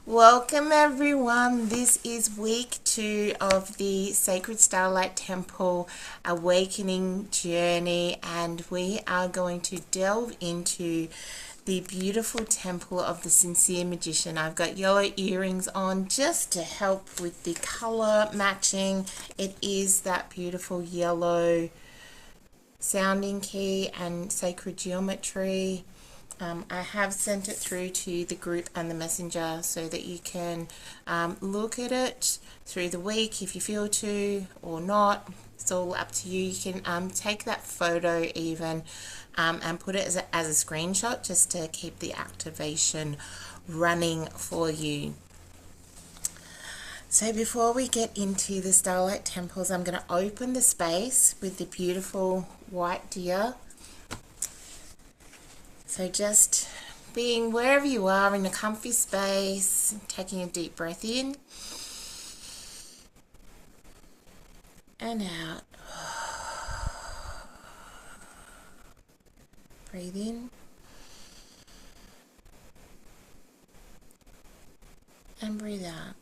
Welcome everyone. This is week 2 of the Sacred Starlight Temple Awakening Journey, and we are going to delve into the beautiful temple of the Sincere Magician. I've got yellow earrings on just to help with the color matching. It is that beautiful yellow sounding key and sacred geometry. I have sent it through to the group and the messenger so that you can look at it through the week if you feel to or not. It's all up to you. You can take that photo even and put it as a screenshot just to keep the activation running for you. So before we get into the Starlight Temples, I'm going to open the space with the beautiful white deer. So just being wherever you are in a comfy space, taking a deep breath in and out. Breathe in and breathe out.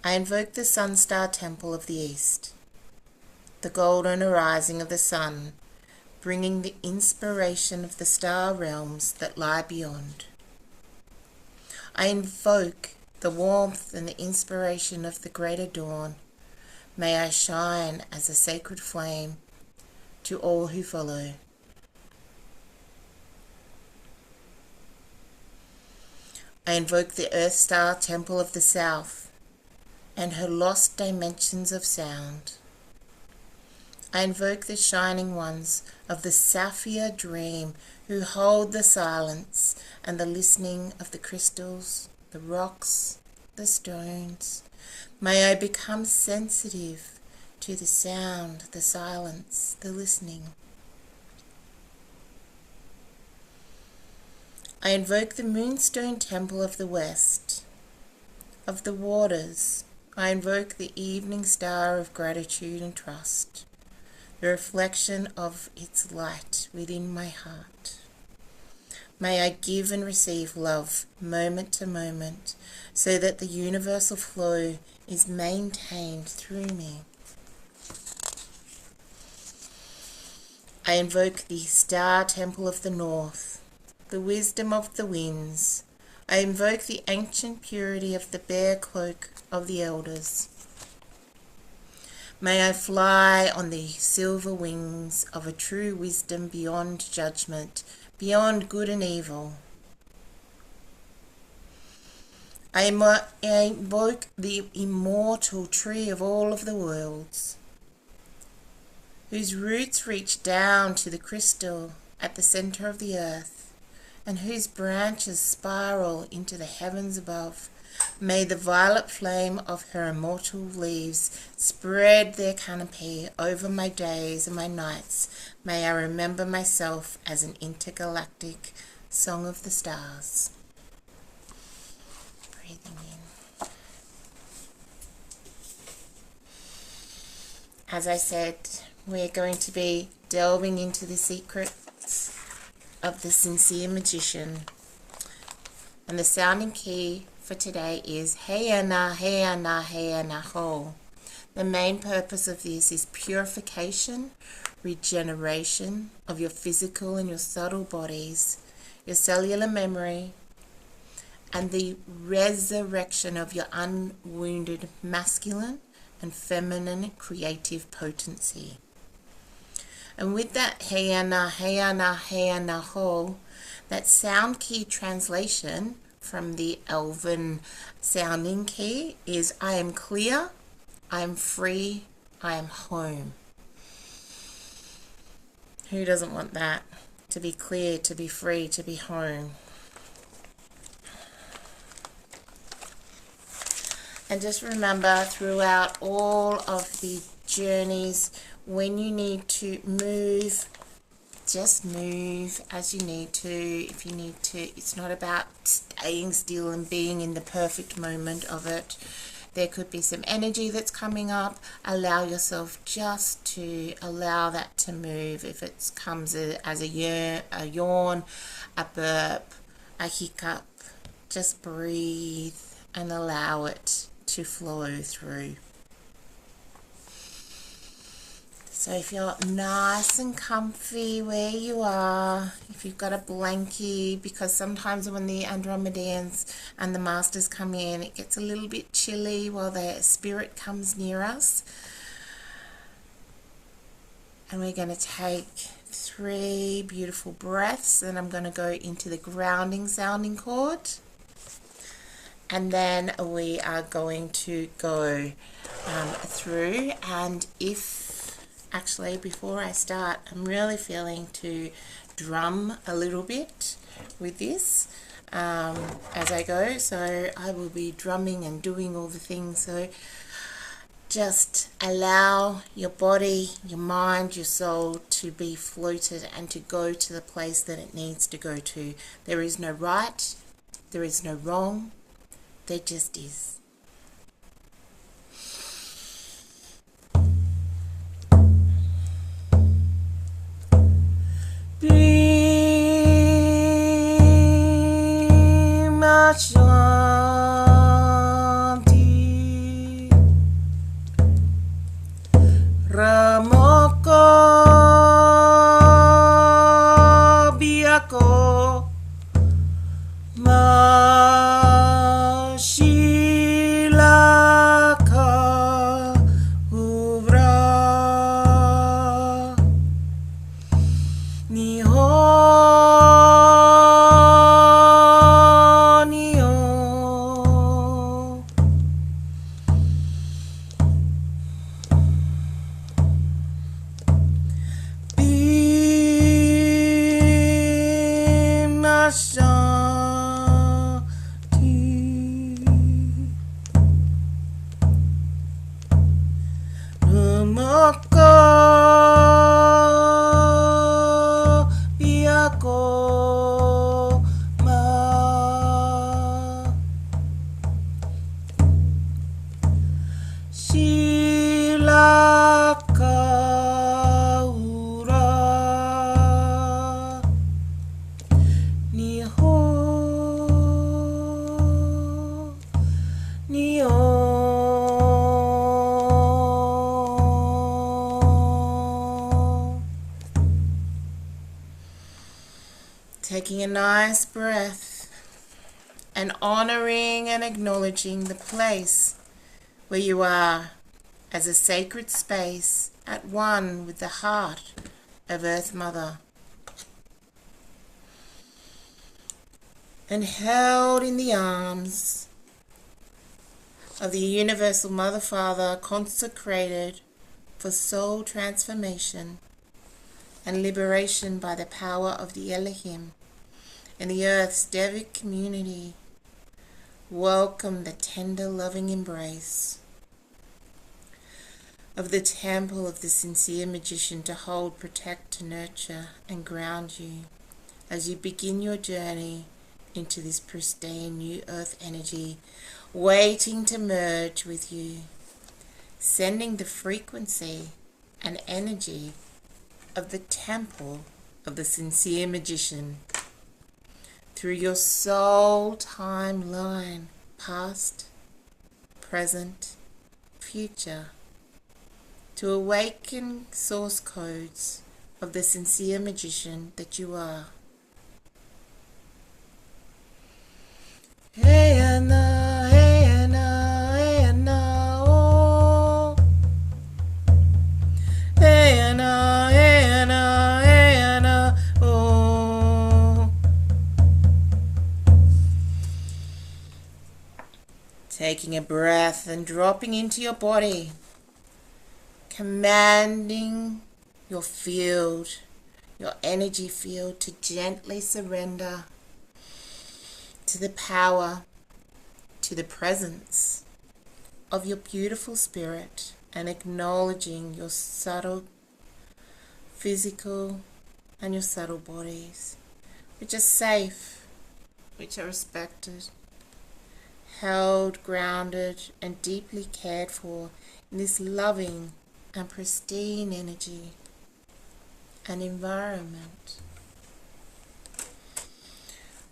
I invoke the Sun Star Temple of the East, the golden arising of the sun, bringing the inspiration of the star realms that lie beyond. I invoke the warmth and the inspiration of the greater dawn. May I shine as a sacred flame to all who follow. I invoke the Earth Star Temple of the South and her lost dimensions of sound. I invoke the shining ones of the Sapphire Dream who hold the silence and the listening of the crystals, the rocks, the stones. May I become sensitive to the sound, the silence, the listening. I invoke the Moonstone Temple of the West, of the waters. I invoke the evening star of gratitude and trust, the reflection of its light within my heart. May I give and receive love moment to moment so that the universal flow is maintained through me. I invoke the Star Temple of the North, the wisdom of the winds. I invoke the ancient purity of the bear cloak of the elders. May I fly on the silver wings of a true wisdom beyond judgment, beyond good and evil. I invoke the immortal tree of all of the worlds, whose roots reach down to the crystal at the center of the earth, and whose branches spiral into the heavens above. May the violet flame of her immortal leaves spread their canopy over my days and my nights. May I remember myself as an intergalactic song of the stars. Breathing in. As I said, we're going to be delving into the secrets of the Sincere Magician. And the sounding key for today is Heana, Heana, Heana Ho. The main purpose of this is purification, regeneration of your physical and your subtle bodies, your cellular memory, and the resurrection of your unwounded masculine and feminine creative potency. And with that Heana, Heana, Heana Ho, that sound key translation from the Elven sounding key is I am clear, I am free, I am home. Who doesn't want that? To be clear, to be free, to be home. And just remember throughout all of the journeys, when you need to move, just move as you need to. If you need to, it's not about staying still and being in the perfect moment of it. There could be some energy that's coming up. Allow yourself just to allow that to move. If it comes as a yawn, a burp, a hiccup, just breathe and allow it to flow through. So if you're nice and comfy where you are, if you've got a blankie, because sometimes when the Andromedans and the masters come in, it gets a little bit chilly while their spirit comes near us. And we're going to take 3 beautiful breaths, and I'm going to go into the grounding sounding cord. And then we are going to go through, and actually before I start, I'm really feeling to drum a little bit with this as I go. So I will be drumming and doing all the things. So just allow your body, your mind, your soul to be floated and to go to the place that it needs to go to. There is no right, there is no wrong, there just is. Shanti Ramoko Biako Mashilaka Uvra Taking a nice breath and honoring and acknowledging the place where you are as a sacred space at one with the heart of Earth Mother, and held in the arms of the Universal Mother Father, consecrated for soul transformation and liberation by the power of the Elohim in the Earth's Devic community. Welcome the tender, loving embrace of the temple of the sincere magician to hold, protect, to nurture, and ground you as you begin your journey into this pristine new earth energy, waiting to merge with you, sending the frequency and energy of the temple of the sincere magician through your soul timeline, past, present, future, to awaken source codes of the sincere magician that you are. Hey Anna, hey Anna, hey Anna, oh. Hey Anna, hey Anna, hey Anna, oh. Taking a breath and dropping into your body, commanding your field, your energy field, to gently surrender to the power, to the presence of your beautiful spirit, and acknowledging your subtle physical and your subtle bodies, which are safe, which are respected, held, grounded, and deeply cared for in this loving and pristine energy and environment.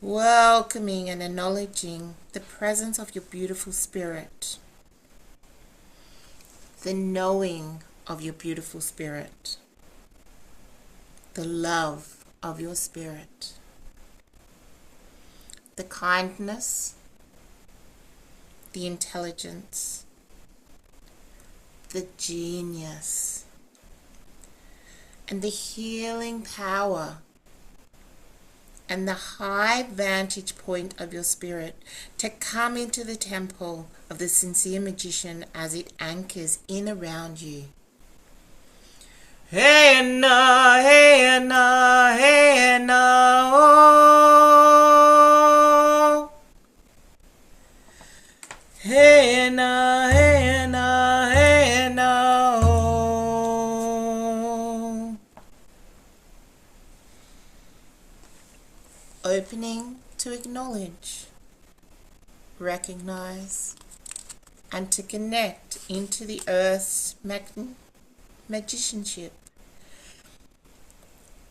welcoming and acknowledging the presence of your beautiful spirit, the knowing of your beautiful spirit, the love of your spirit, the kindness, the intelligence, the genius, and the healing power and the high vantage point of your spirit to come into the temple of the sincere magician as it anchors in around you. Hey na, hey na, hey na, oh. Hey na, hey na, hey na, oh. Opening to acknowledge, recognize, and to connect into the earth's magicianship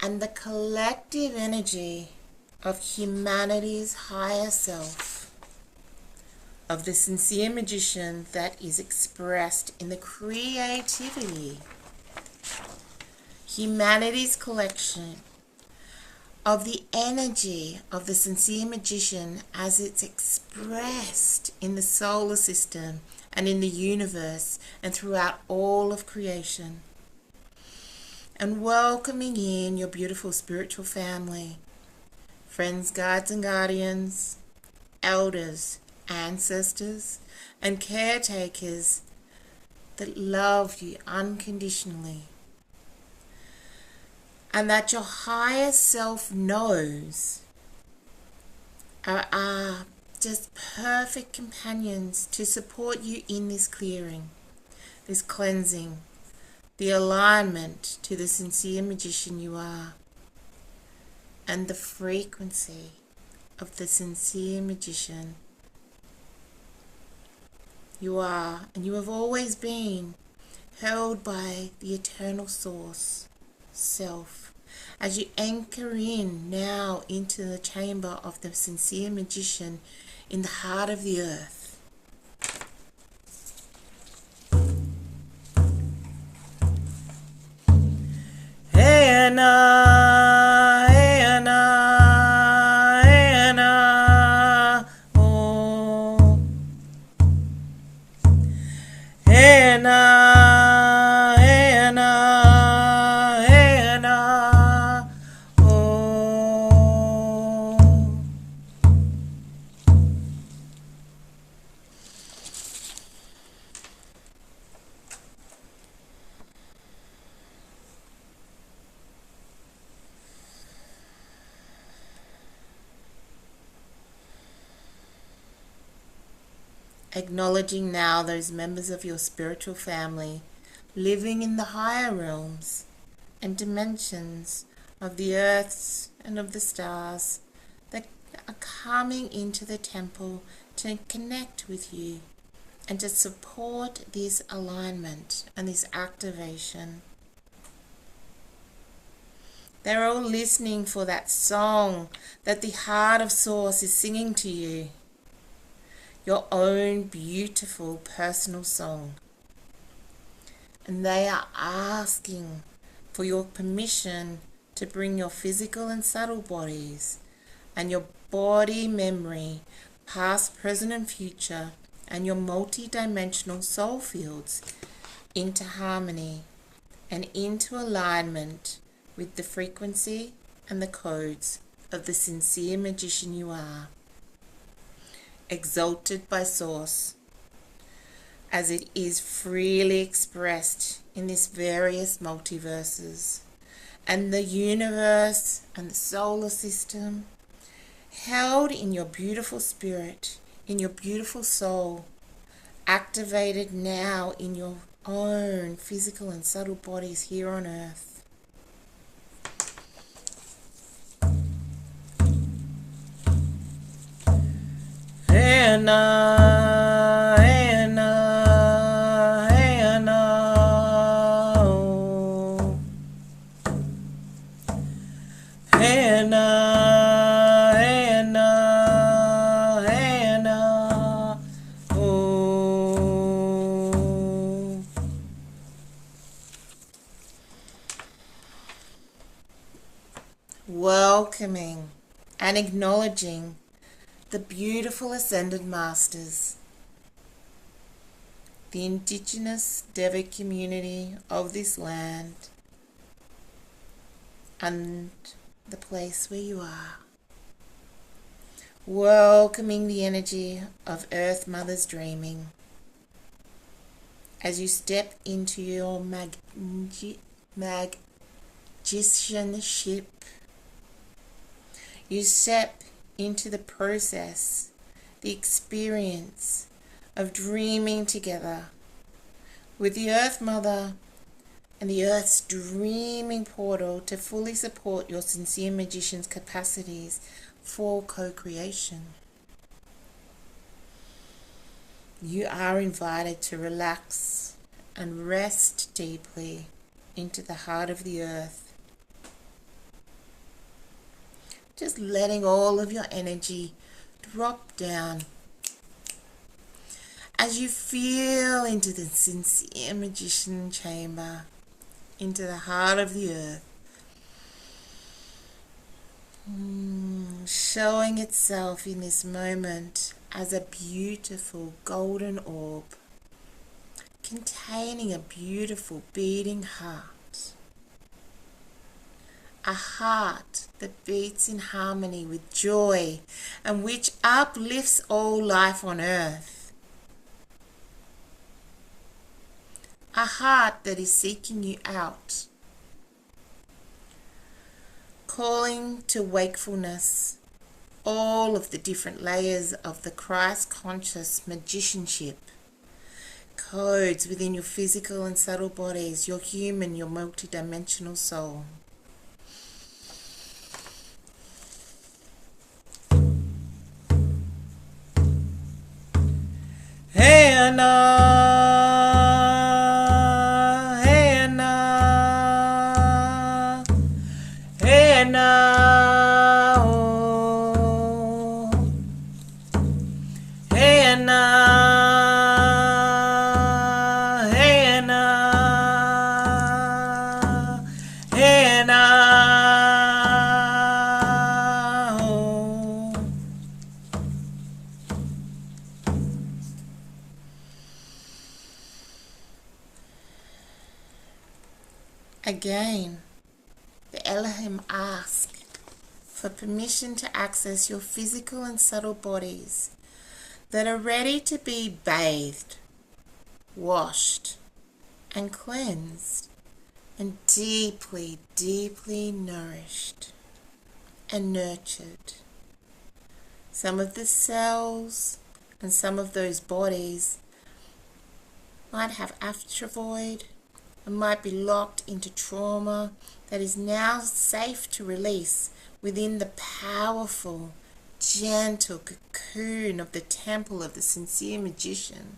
and the collective energy of humanity's higher self, of the sincere magician that is expressed in the creativity, humanity's collection of the energy of the sincere magician as it's expressed in the solar system and in the universe and throughout all of creation. And welcoming in your beautiful spiritual family, friends, guides and guardians, elders, ancestors, and caretakers that love you unconditionally, and that your higher self knows are just perfect companions to support you in this clearing, this cleansing, the alignment to the sincere magician you are, and the frequency of the sincere magician you are, and you have always been, held by the eternal source, self, as you anchor in now into the chamber of the sincere magician in the heart of the earth. Hey na, hey na, hey na, oh. Hey na, hey na, hey na, oh. Acknowledging now those members of your spiritual family living in the higher realms and dimensions of the earths and of the stars that are coming into the temple to connect with you and to support this alignment and this activation. They're all listening for that song that the heart of Source is singing to you. Your own beautiful personal song. And they are asking for your permission to bring your physical and subtle bodies and your body memory, past, present and future, and your multi-dimensional soul fields into harmony and into alignment with the frequency and the codes of the sincere magician you are, exalted by Source, as it is freely expressed in these various multiverses, and the universe and the solar system, held in your beautiful spirit, in your beautiful soul, activated now in your own physical and subtle bodies here on earth. Anna, Anna, Anna, oh. Anna, Anna, welcoming and acknowledging the beautiful Ascended Masters, the indigenous Deva community of this land, and the place where you are. Welcoming the energy of Earth Mother's dreaming as you step into your magicianship. You step into the process, the experience of dreaming together with the Earth Mother and the Earth's dreaming portal to fully support your sincere magician's capacities for co-creation. You are invited to relax and rest deeply into the heart of the earth. Just letting all of your energy drop down as you feel into the sincere magician chamber, into the heart of the earth, showing itself in this moment as a beautiful golden orb containing a beautiful beating heart. A heart that beats in harmony with joy and which uplifts all life on earth. A heart that is seeking you out, calling to wakefulness all of the different layers of the Christ-conscious magicianship, codes within your physical and subtle bodies, your human, your multidimensional soul. Hey, Anna, hey, Anna, hey, Anna, oh. Hey, Anna, hey, Anna, hey, Anna, oh. Again, the Elohim ask for permission to access your physical and subtle bodies that are ready to be bathed, washed, and cleansed, and deeply, deeply nourished and nurtured. Some of the cells and some of those bodies might have atrophied and might be locked into trauma that is now safe to release within the powerful, gentle cocoon of the temple of the sincere magician.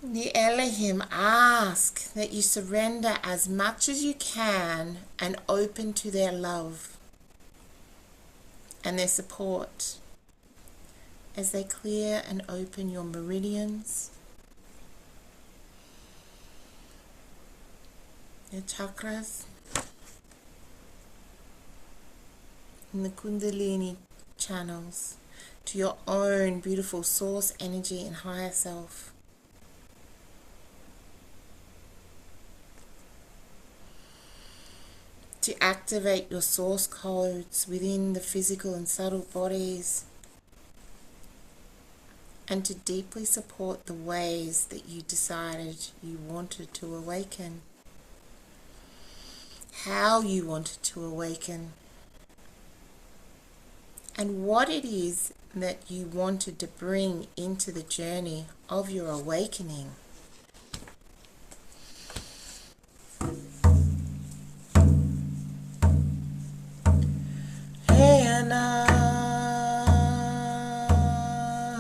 The Elohim ask that you surrender as much as you can and open to their love and their support as they clear and open your meridians, your chakras, and the Kundalini channels to your own beautiful source energy and higher self. To activate your source codes within the physical and subtle bodies, and to deeply support the ways that you decided you wanted to awaken, how you wanted to awaken, and what it is that you wanted to bring into the journey of your awakening. Hey, Anna.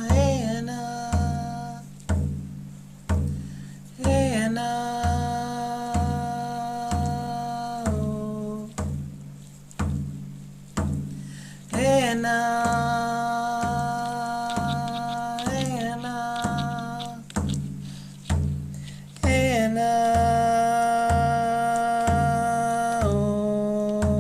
Hey, Anna. Hey, Anna. Oh. Hey, Anna. Hey, Anna. Hey, Anna. Oh.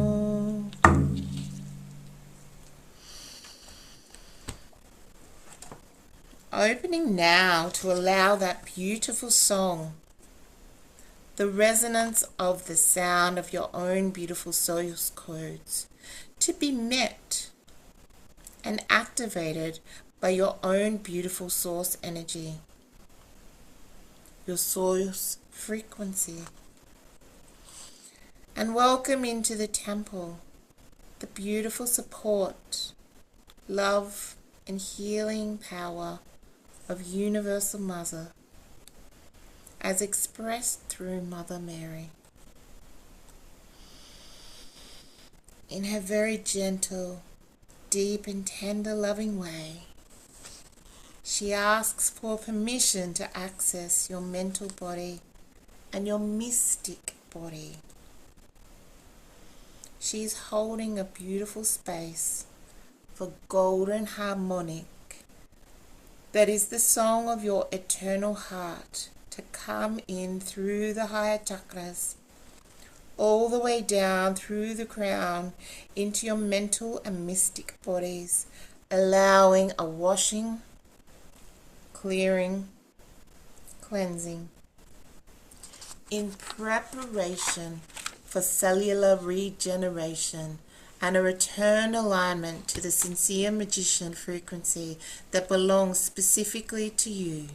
opening now to allow that beautiful song, the resonance of the sound of your own beautiful source codes, to be met and activated by your own beautiful source energy, your source frequency. And welcome into the temple the beautiful support, love, and healing power of Universal Mother, as expressed through Mother Mary. In her very gentle, deep, and tender loving way, she asks for permission to access your mental body and your mystic body. She is holding a beautiful space for golden harmonic, that is the song of your eternal heart, to come in through the higher chakras, all the way down through the crown into your mental and mystic bodies, allowing a washing, clearing, cleansing, in preparation for cellular regeneration and a return alignment to the sincere magician frequency that belongs specifically to you.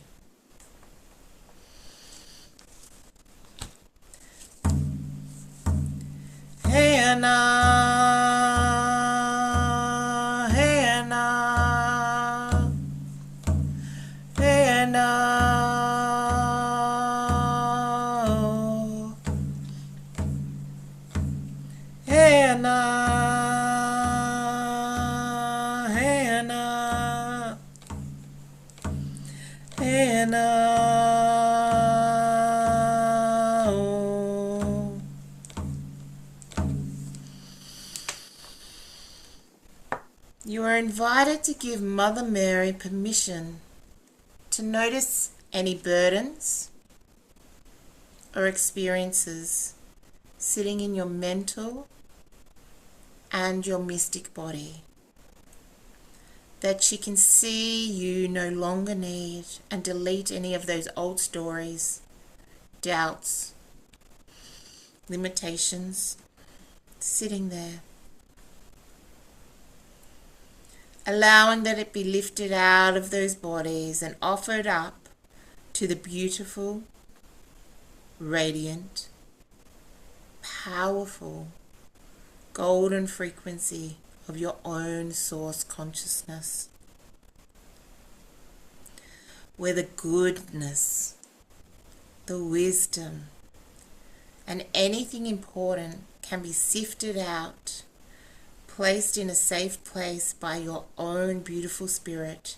Hannah, Hannah, Hannah, Hannah, Hannah, Hannah. You are invited to give Mother Mary permission to notice any burdens or experiences sitting in your mental and your mystic body, that she can see you no longer need, and delete any of those old stories, doubts, limitations sitting there, allowing that it be lifted out of those bodies and offered up to the beautiful, radiant, powerful, golden frequency of your own source consciousness, where the goodness, the wisdom, and anything important can be sifted out, placed in a safe place by your own beautiful spirit,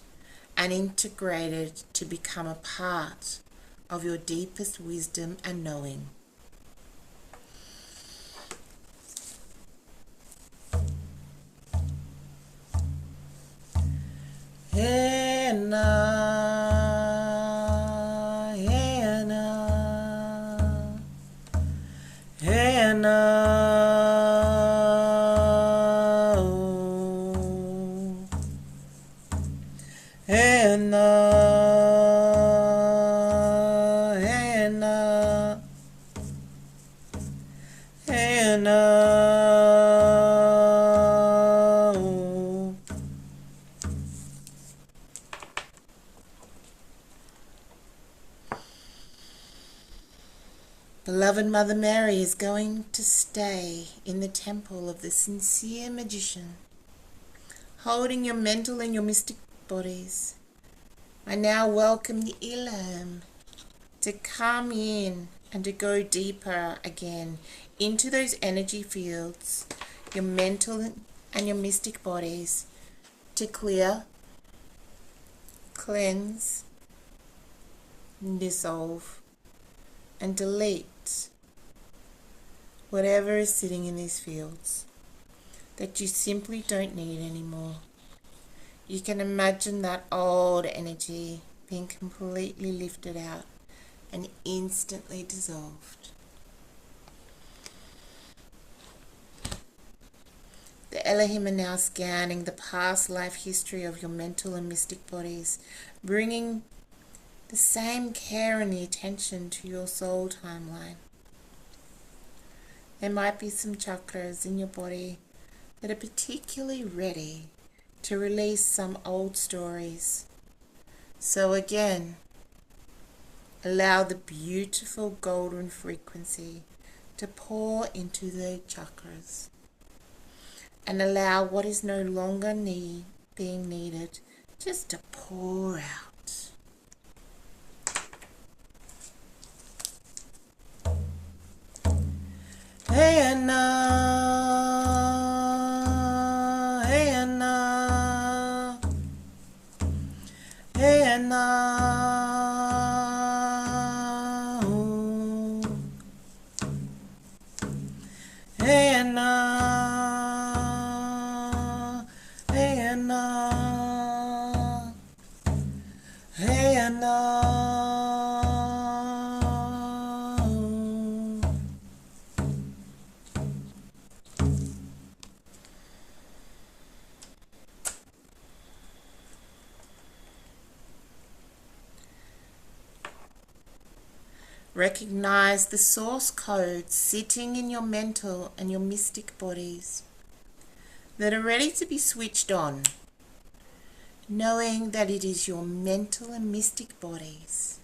and integrated to become a part of your deepest wisdom and knowing. Hannah, Hannah, Hannah, Hannah, Hannah, Hannah. Beloved Mother Mary is going to stay in the temple of the sincere magician, holding your mental and your mystic bodies. I now welcome the Elam to come in and to go deeper again into those energy fields, your mental and your mystic bodies, to clear, cleanse, dissolve, and delete whatever is sitting in these fields that you simply don't need anymore. You can imagine that old energy being completely lifted out and instantly dissolved. The Elohim are now scanning the past life history of your mental and mystic bodies, bringing the same care and the attention to your soul timeline. There might be some chakras in your body that are particularly ready to release some old stories. So again, allow the beautiful golden frequency to pour into the chakras and allow what is no longer being needed just to pour out. Hey Anna, hey Anna, hey Anna, ooh. Hey Anna, hey Anna, hey Anna. Recognize the source codes sitting in your mental and your mystic bodies that are ready to be switched on, knowing that it is your mental and mystic bodies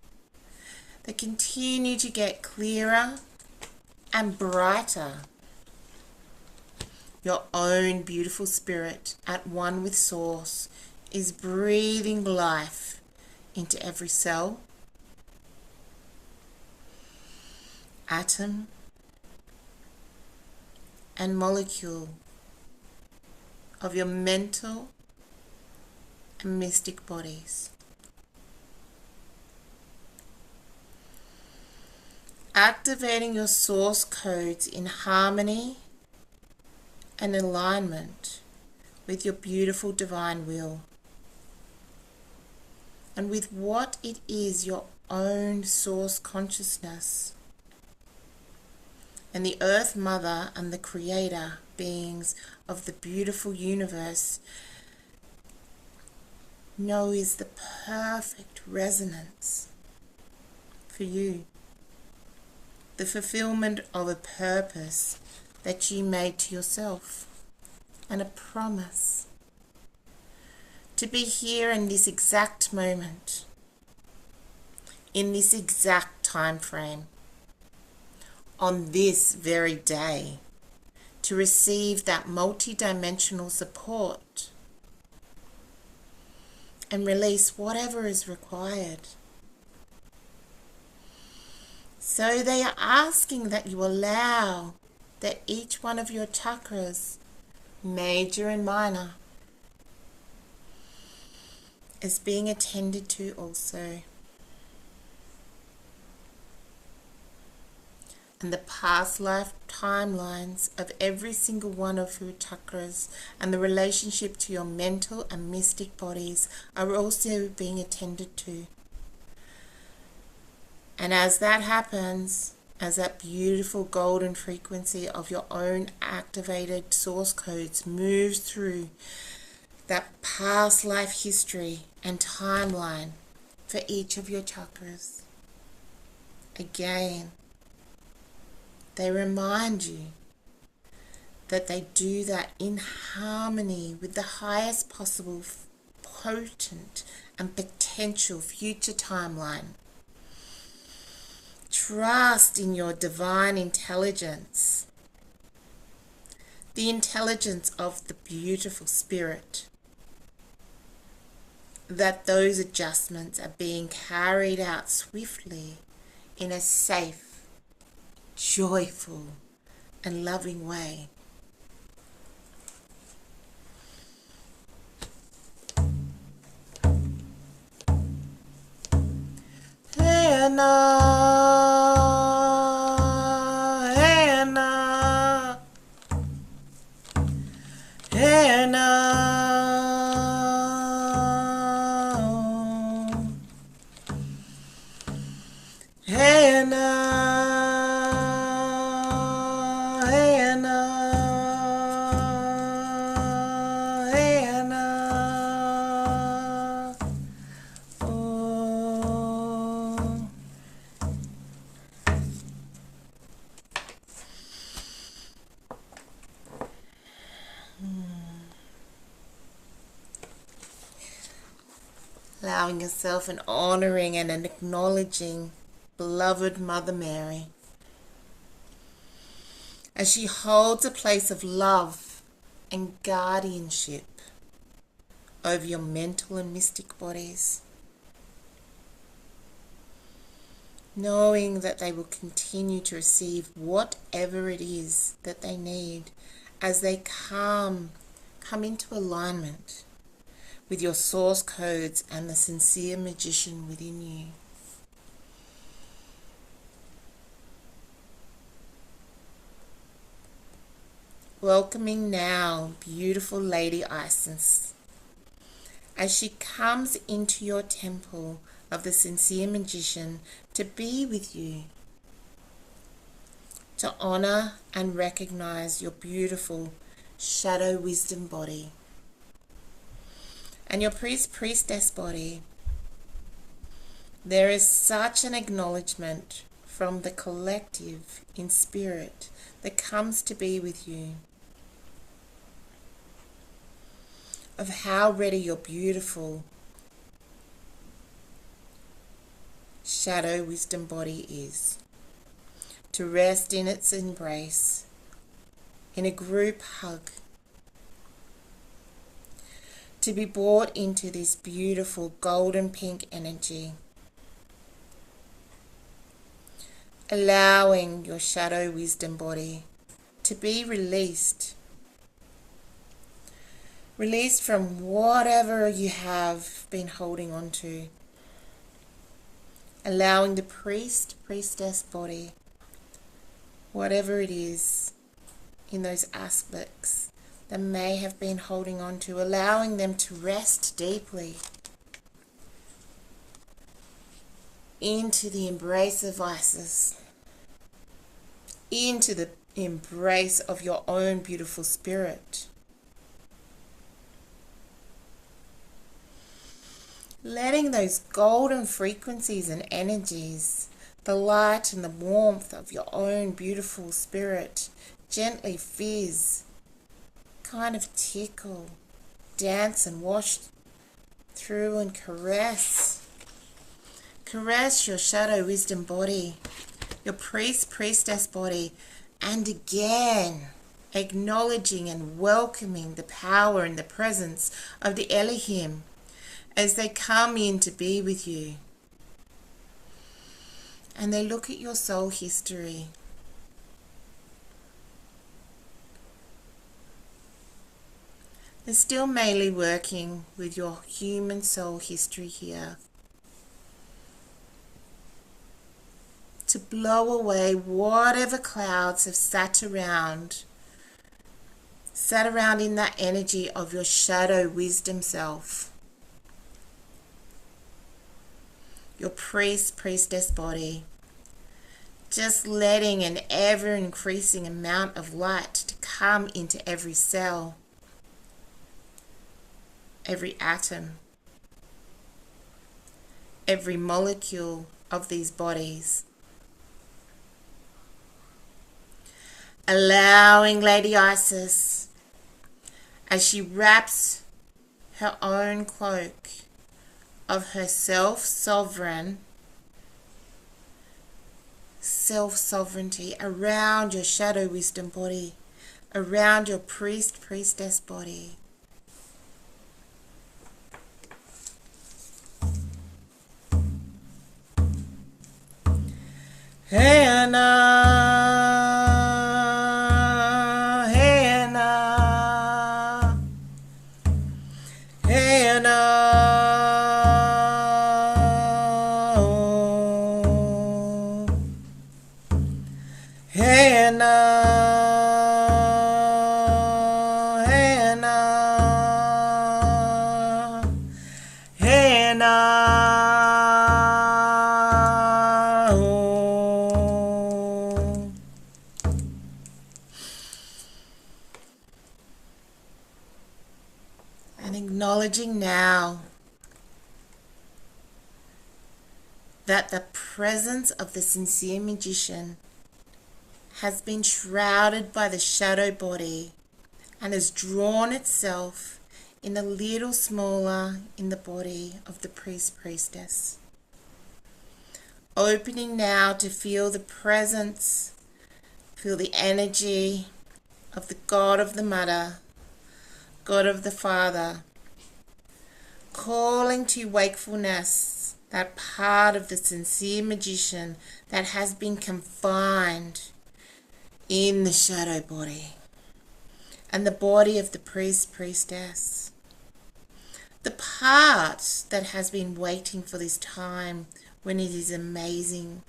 that continue to get clearer and brighter. Your own beautiful spirit, at one with Source, is breathing life into every cell, atom, and molecule of your mental and mystic bodies. Activating your source codes in harmony and alignment with your beautiful divine will and with what it is your own source consciousness and the Earth Mother and the Creator beings of the beautiful universe know is the perfect resonance for you. The fulfillment of a purpose that you made to yourself and a promise to be here in this exact moment, in this exact time frame, on this very day, to receive that multi-dimensional support and release whatever is required. So they are asking that you allow that each one of your chakras, major and minor, is being attended to also. And the past life timelines of every single one of your chakras and the relationship to your mental and mystic bodies are also being attended to. And as that happens, as that beautiful golden frequency of your own activated source codes moves through that past life history and timeline for each of your chakras, again, they remind you that they do that in harmony with the highest possible potent and potential future timeline. Trust in your divine intelligence, the intelligence of the beautiful spirit, that those adjustments are being carried out swiftly in a safe, joyful, and loving way. Hey Anna, hey Anna, hey Anna, hey Anna. allowing yourself and honoring and acknowledging beloved Mother Mary as she holds a place of love and guardianship over your mental and mystic bodies, knowing that they will continue to receive whatever it is that they need as they come into alignment with your source codes and the sincere magician within you. Welcoming now beautiful Lady Isis as she comes into your temple of the sincere magician to be with you, to honor and recognize your beautiful shadow wisdom body and your priestess body. There is such an acknowledgement from the collective in spirit that comes to be with you of how ready your beautiful shadow wisdom body is to rest in its embrace, in a group hug, to be brought into this beautiful golden pink energy, allowing your shadow wisdom body to be released from whatever you have been holding on to, allowing the priestess body, whatever it is in those aspects that may have been holding on to, allowing them to rest deeply into the embrace of Isis, into the embrace of your own beautiful spirit. Letting those golden frequencies and energies, the light and the warmth of your own beautiful spirit, gently fizz, kind of tickle, dance and wash through and caress your shadow wisdom body, your priestess body, and again acknowledging and welcoming the power and the presence of the Elohim as they come in to be with you. And they look at your soul history. They're still mainly working with your human soul history here to blow away whatever clouds have sat around in that energy of your shadow wisdom self. Your priestess body, just letting an ever increasing amount of light to come into every cell, every atom, every molecule of these bodies. Allowing Lady Isis, as she wraps her own cloak of her self-sovereignty around your shadow wisdom body, around your priestess body. Hey Anna, hey Anna, hey Anna. And acknowledging now that the presence of the sincere magician has been shrouded by the shadow body and has drawn itself in a little smaller in the body of the priestess. Opening now to feel the presence, feel the energy of the God of the Mother, God of the Father, calling to wakefulness that part of the sincere magician that has been confined in the shadow body and the body of the priestess. The part that has been waiting for this time when it is amazing,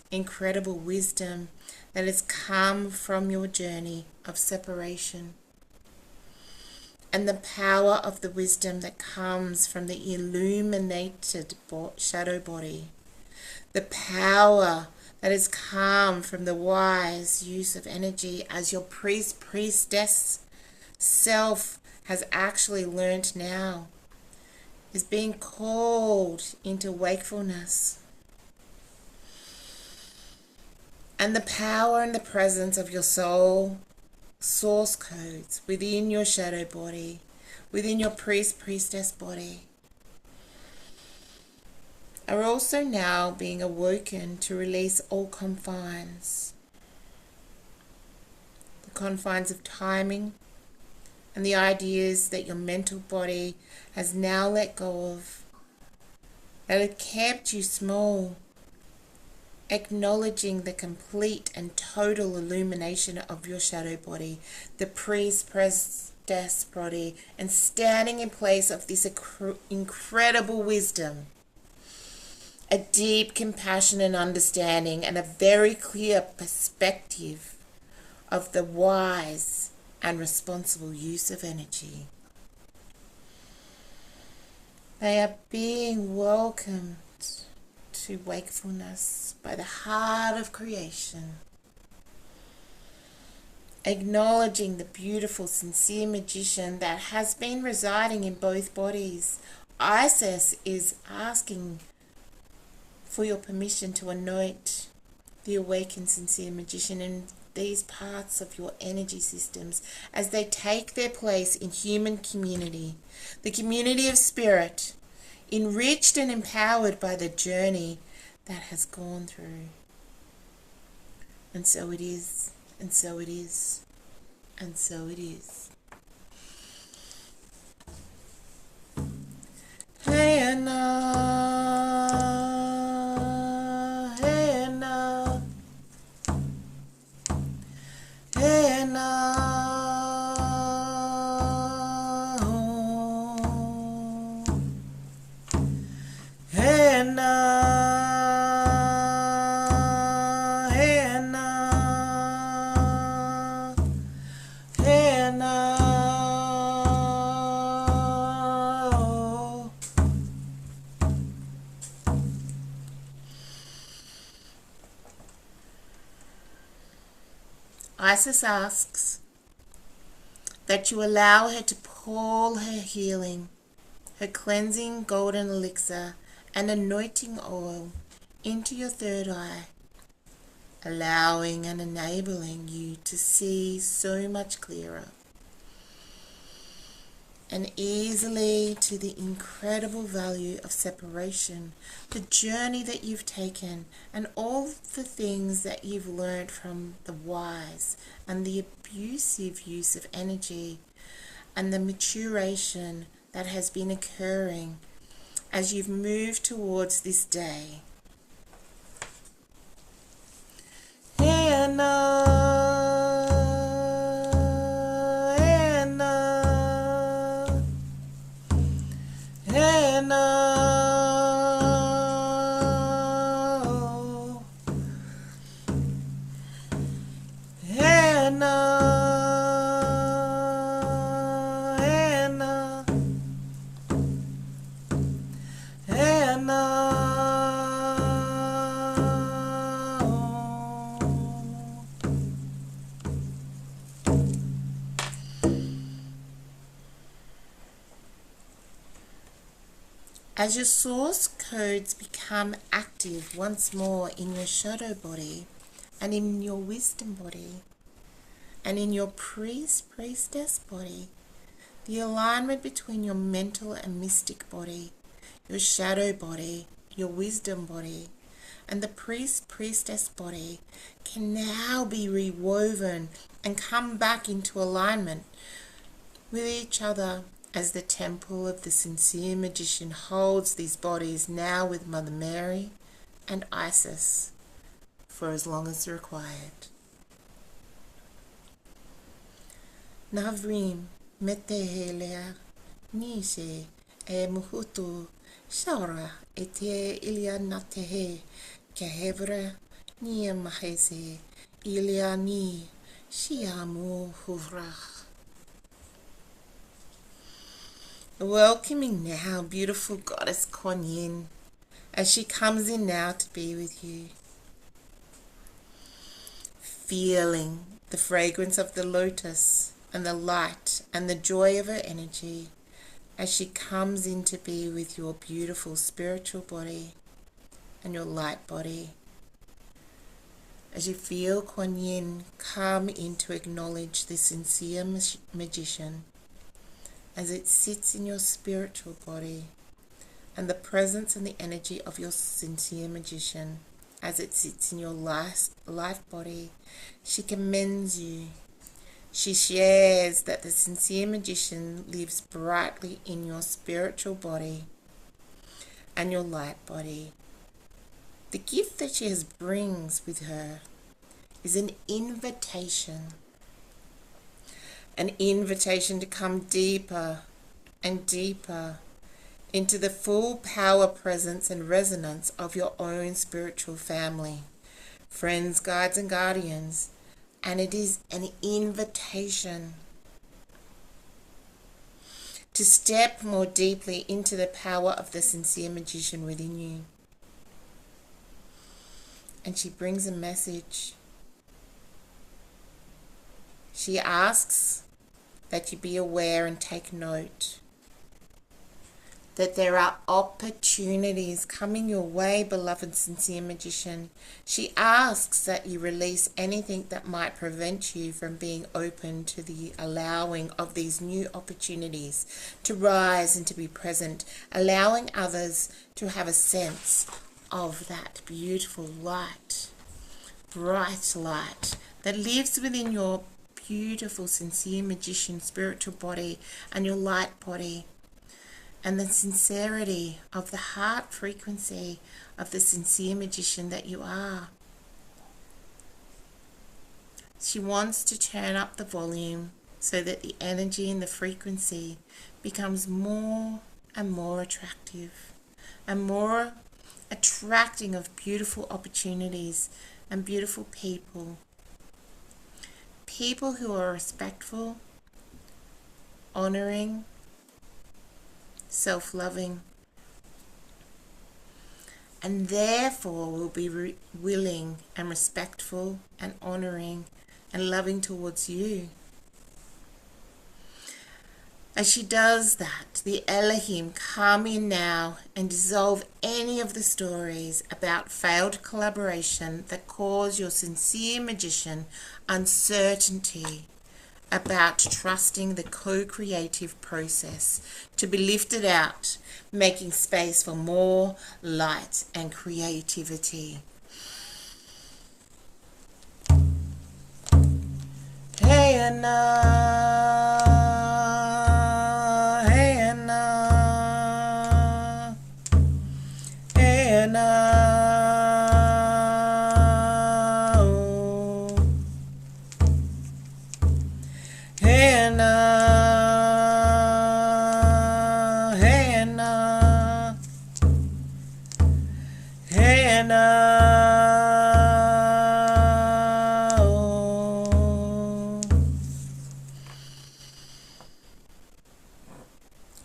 incredible wisdom that has come from your journey of separation. And the power of the wisdom that comes from the illuminated shadow body. The power that has come from the wise use of energy as your priestess self has actually learnt now, is being called into wakefulness. And the power and the presence of your soul source codes within your shadow body, within your priestess body, are also now being awoken to release all confines. The confines of timing and the ideas that your mental body has now let go of, that had kept you small, acknowledging the complete and total illumination of your shadow body, the priestess body, and standing in place of this incredible wisdom, a deep compassion and understanding, and a very clear perspective of the wise and responsible use of energy. They are being welcomed to wakefulness by the heart of creation, acknowledging the beautiful, sincere magician that has been residing in both bodies. Isis is asking for your permission to anoint the awakened, sincere magician in these parts of your energy systems as they take their place in human community, the community of spirit, enriched and empowered by the journey that has gone through. And so it is, and so it is, and so it is. Hey, Anna, hey, Anna, hey, Anna. Isis asks that you allow her to pour her healing, her cleansing golden elixir and anointing oil into your third eye, allowing and enabling you to see so much clearer and easily to the incredible value of separation, the journey that you've taken, and all the things that you've learned from the wise and the abusive use of energy, and the maturation that has been occurring as you've moved towards this day. As your source codes become active once more in your shadow body and in your wisdom body and in your priestess body, the alignment between your mental and mystic body, your shadow body, your wisdom body, and the priestess body can now be rewoven and come back into alignment with each other as the temple of the sincere magician holds these bodies now with Mother Mary and Isis for as long as required. Navrim metehelea nise e muhutu shara ete ilia natehe kehevra nia mahese ilia ni shiamu huvrach. Welcoming now beautiful goddess Kuan Yin as she comes in now to be with you. Feeling the fragrance of the lotus and the light and the joy of her energy as she comes in to be with your beautiful spiritual body and your light body. As you feel Kuan Yin come in to acknowledge the sincere magician as it sits in your spiritual body, and the presence and the energy of your sincere magician as it sits in your life body. She commends you. She shares that the sincere magician lives brightly in your spiritual body and your light body. The gift that she brings with her is an invitation to come deeper and deeper into the full power, presence, and resonance of your own spiritual family, friends, guides, and guardians. And it is an invitation to step more deeply into the power of the sincere magician within you. And she brings a message. She asks that you be aware and take note that there are opportunities coming your way, beloved sincere magician. She asks that you release anything that might prevent you from being open to the allowing of these new opportunities to rise and to be present, allowing others to have a sense of that beautiful light, bright light that lives within your beautiful sincere magician spiritual body and your light body, and the sincerity of the heart frequency of the sincere magician that you are. She wants to turn up the volume so that the energy and the frequency becomes more and more attractive and more attracting of beautiful opportunities and beautiful people. People who are respectful, honoring, self-loving, and therefore will be willing and respectful and honoring and loving towards you. As she does that, the Elohim come in now and dissolve any of the stories about failed collaboration that cause your sincere magician uncertainty about trusting the co-creative process to be lifted out, making space for more light and creativity. Hey, Anna. Hey, Anna. Hey, Anna.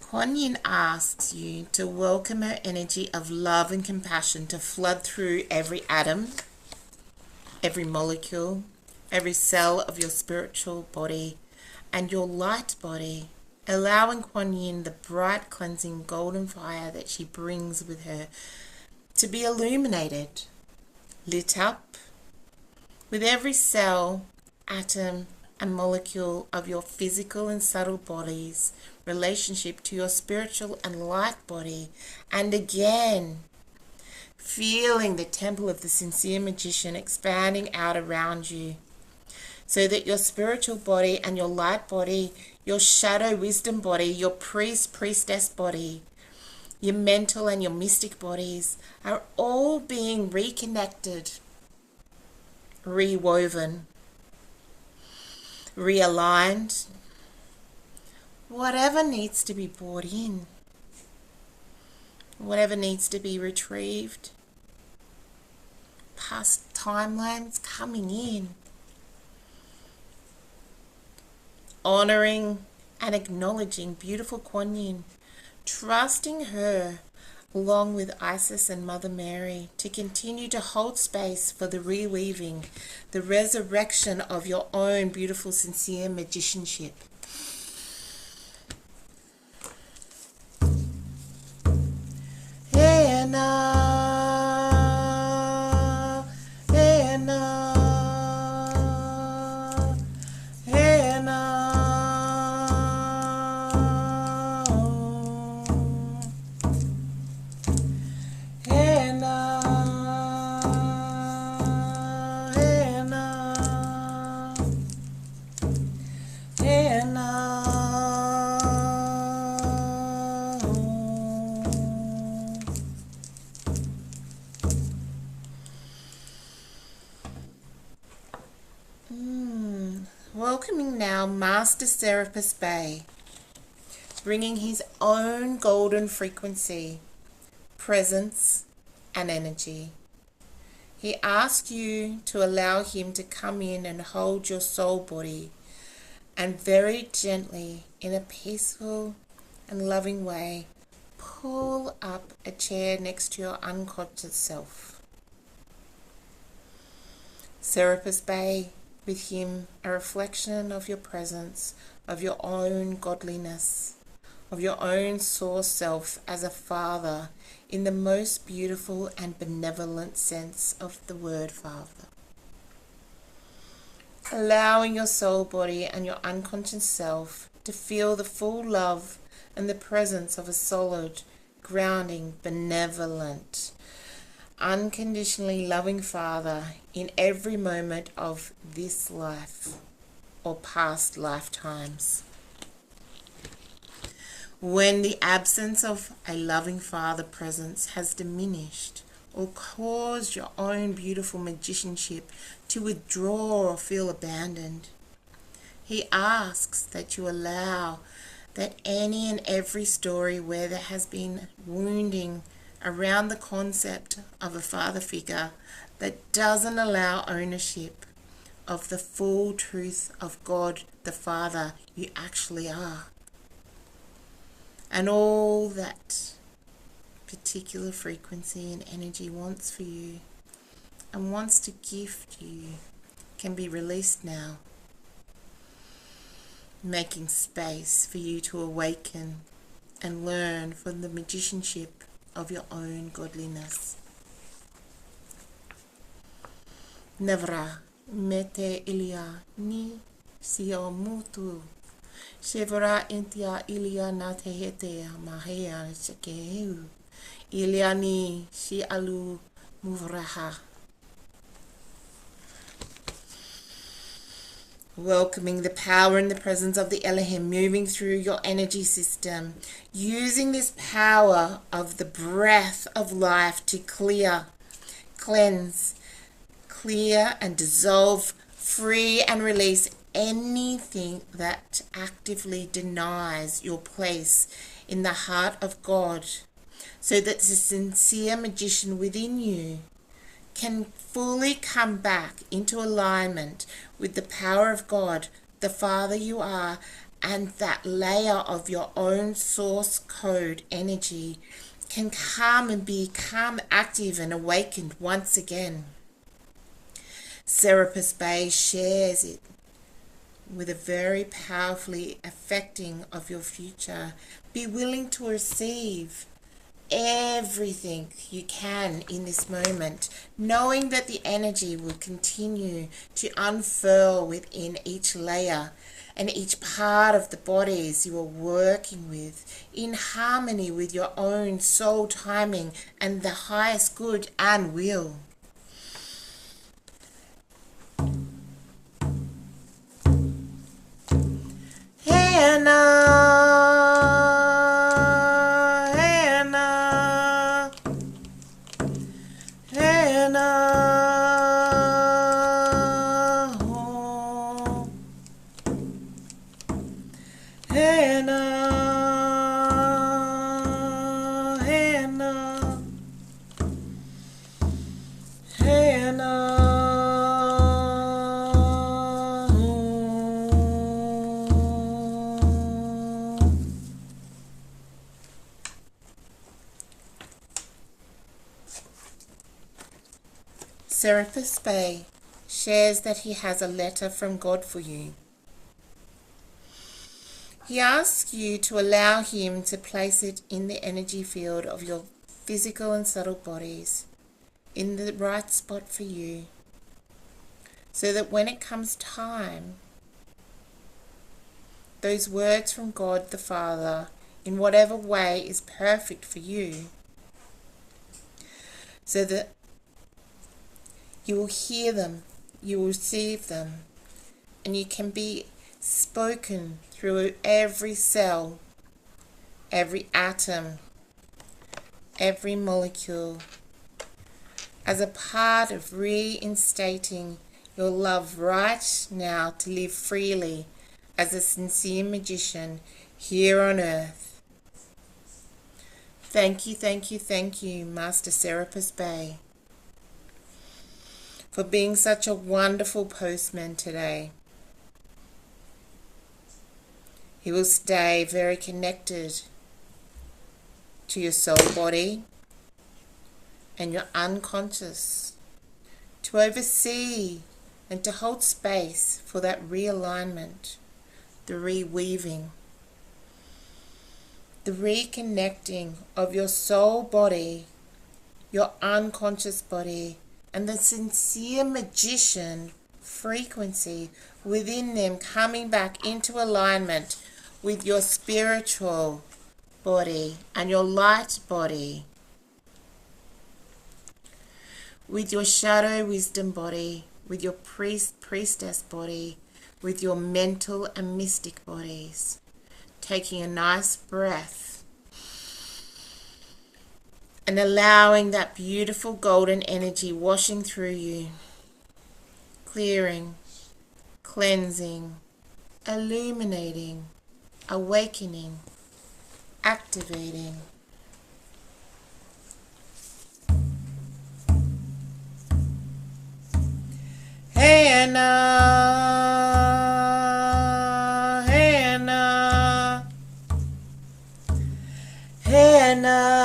Kuan Yin asks you to welcome her energy of love and compassion to flood through every atom, every molecule, every cell of your spiritual body and your light body, allowing Kuan Yin the bright, cleansing, golden fire that she brings with her to be illuminated, lit up, with every cell, atom, and molecule of your physical and subtle body's relationship to your spiritual and light body. And again, feeling the temple of the sincere magician expanding out around you, so that your spiritual body and your light body, your shadow wisdom body, your priest, priestess body, your mental and your mystic bodies are all being reconnected, rewoven, realigned. Whatever needs to be brought in, whatever needs to be retrieved, past timelines coming in, honoring and acknowledging beautiful Kuan Yin, trusting her along with Isis and Mother Mary to continue to hold space for the reweaving, the resurrection of your own beautiful sincere magicianship. Hey now, hey now, hey now, hey now, hey now, hey now. Welcoming now Master Serapis Bey, bringing his own golden frequency, presence, and energy. He asks you to allow him to come in and hold your soul body and very gently, in a peaceful and loving way, pull up a chair next to your unconscious self. Serapis Bey, with him a reflection of your presence, of your own godliness, of your own source self as a father in the most beautiful and benevolent sense of the word father. Allowing your soul body and your unconscious self to feel the full love and the presence of a solid, grounding, benevolent, unconditionally loving Father in every moment of this life or past lifetimes. When the absence of a loving Father presence has diminished or caused your own beautiful magicianship to withdraw or feel abandoned, he asks that you allow that any and every story where there has been wounding around the concept of a father figure that doesn't allow ownership of the full truth of God the Father you actually are, and all that particular frequency and energy wants for you and wants to gift you, can be released now, making space for you to awaken and learn from the magicianship of your own godliness. Nevra mete ilia ni sio mutu. Shevra intia ilia na te hete mahea sekeu. Ilia ni si alu muvraha. Welcoming the power and the presence of the Elohim moving through your energy system, using this power of the breath of life to clear, cleanse, clear and dissolve, free and release anything that actively denies your place in the heart of God, so that the sincere magician within you can fully come back into alignment with the power of God, the Father you are, and that layer of your own source code energy can come and become active and awakened once again. Serapis Bey shares it with a very powerfully affecting of your future. Be willing to receive everything you can in this moment, knowing that the energy will continue to unfurl within each layer and each part of the bodies you are working with, in harmony with your own soul timing and the highest good and will. Serapis Bey shares that he has a letter from God for you. He asks you to allow him to place it in the energy field of your physical and subtle bodies, in the right spot for you, so that when it comes time, those words from God the Father, in whatever way is perfect for you, so that you will hear them, you will receive them, and you can be spoken through every cell, every atom, every molecule, as a part of reinstating your love right now to live freely as a sincere magician here on earth. Thank you, Master Serapis Bey, for being such a wonderful postman today. He will stay very connected to your soul body and your unconscious, to oversee and to hold space for that realignment, the reweaving, the reconnecting of your soul body, your unconscious body, and the sincere magician frequency within them coming back into alignment with your spiritual body and your light body, with your shadow wisdom body, with your priestess body, with your mental and mystic bodies. Taking a nice breath and allowing that beautiful golden energy washing through you, clearing, cleansing, illuminating, awakening, activating. Hannah, Hannah, Hannah.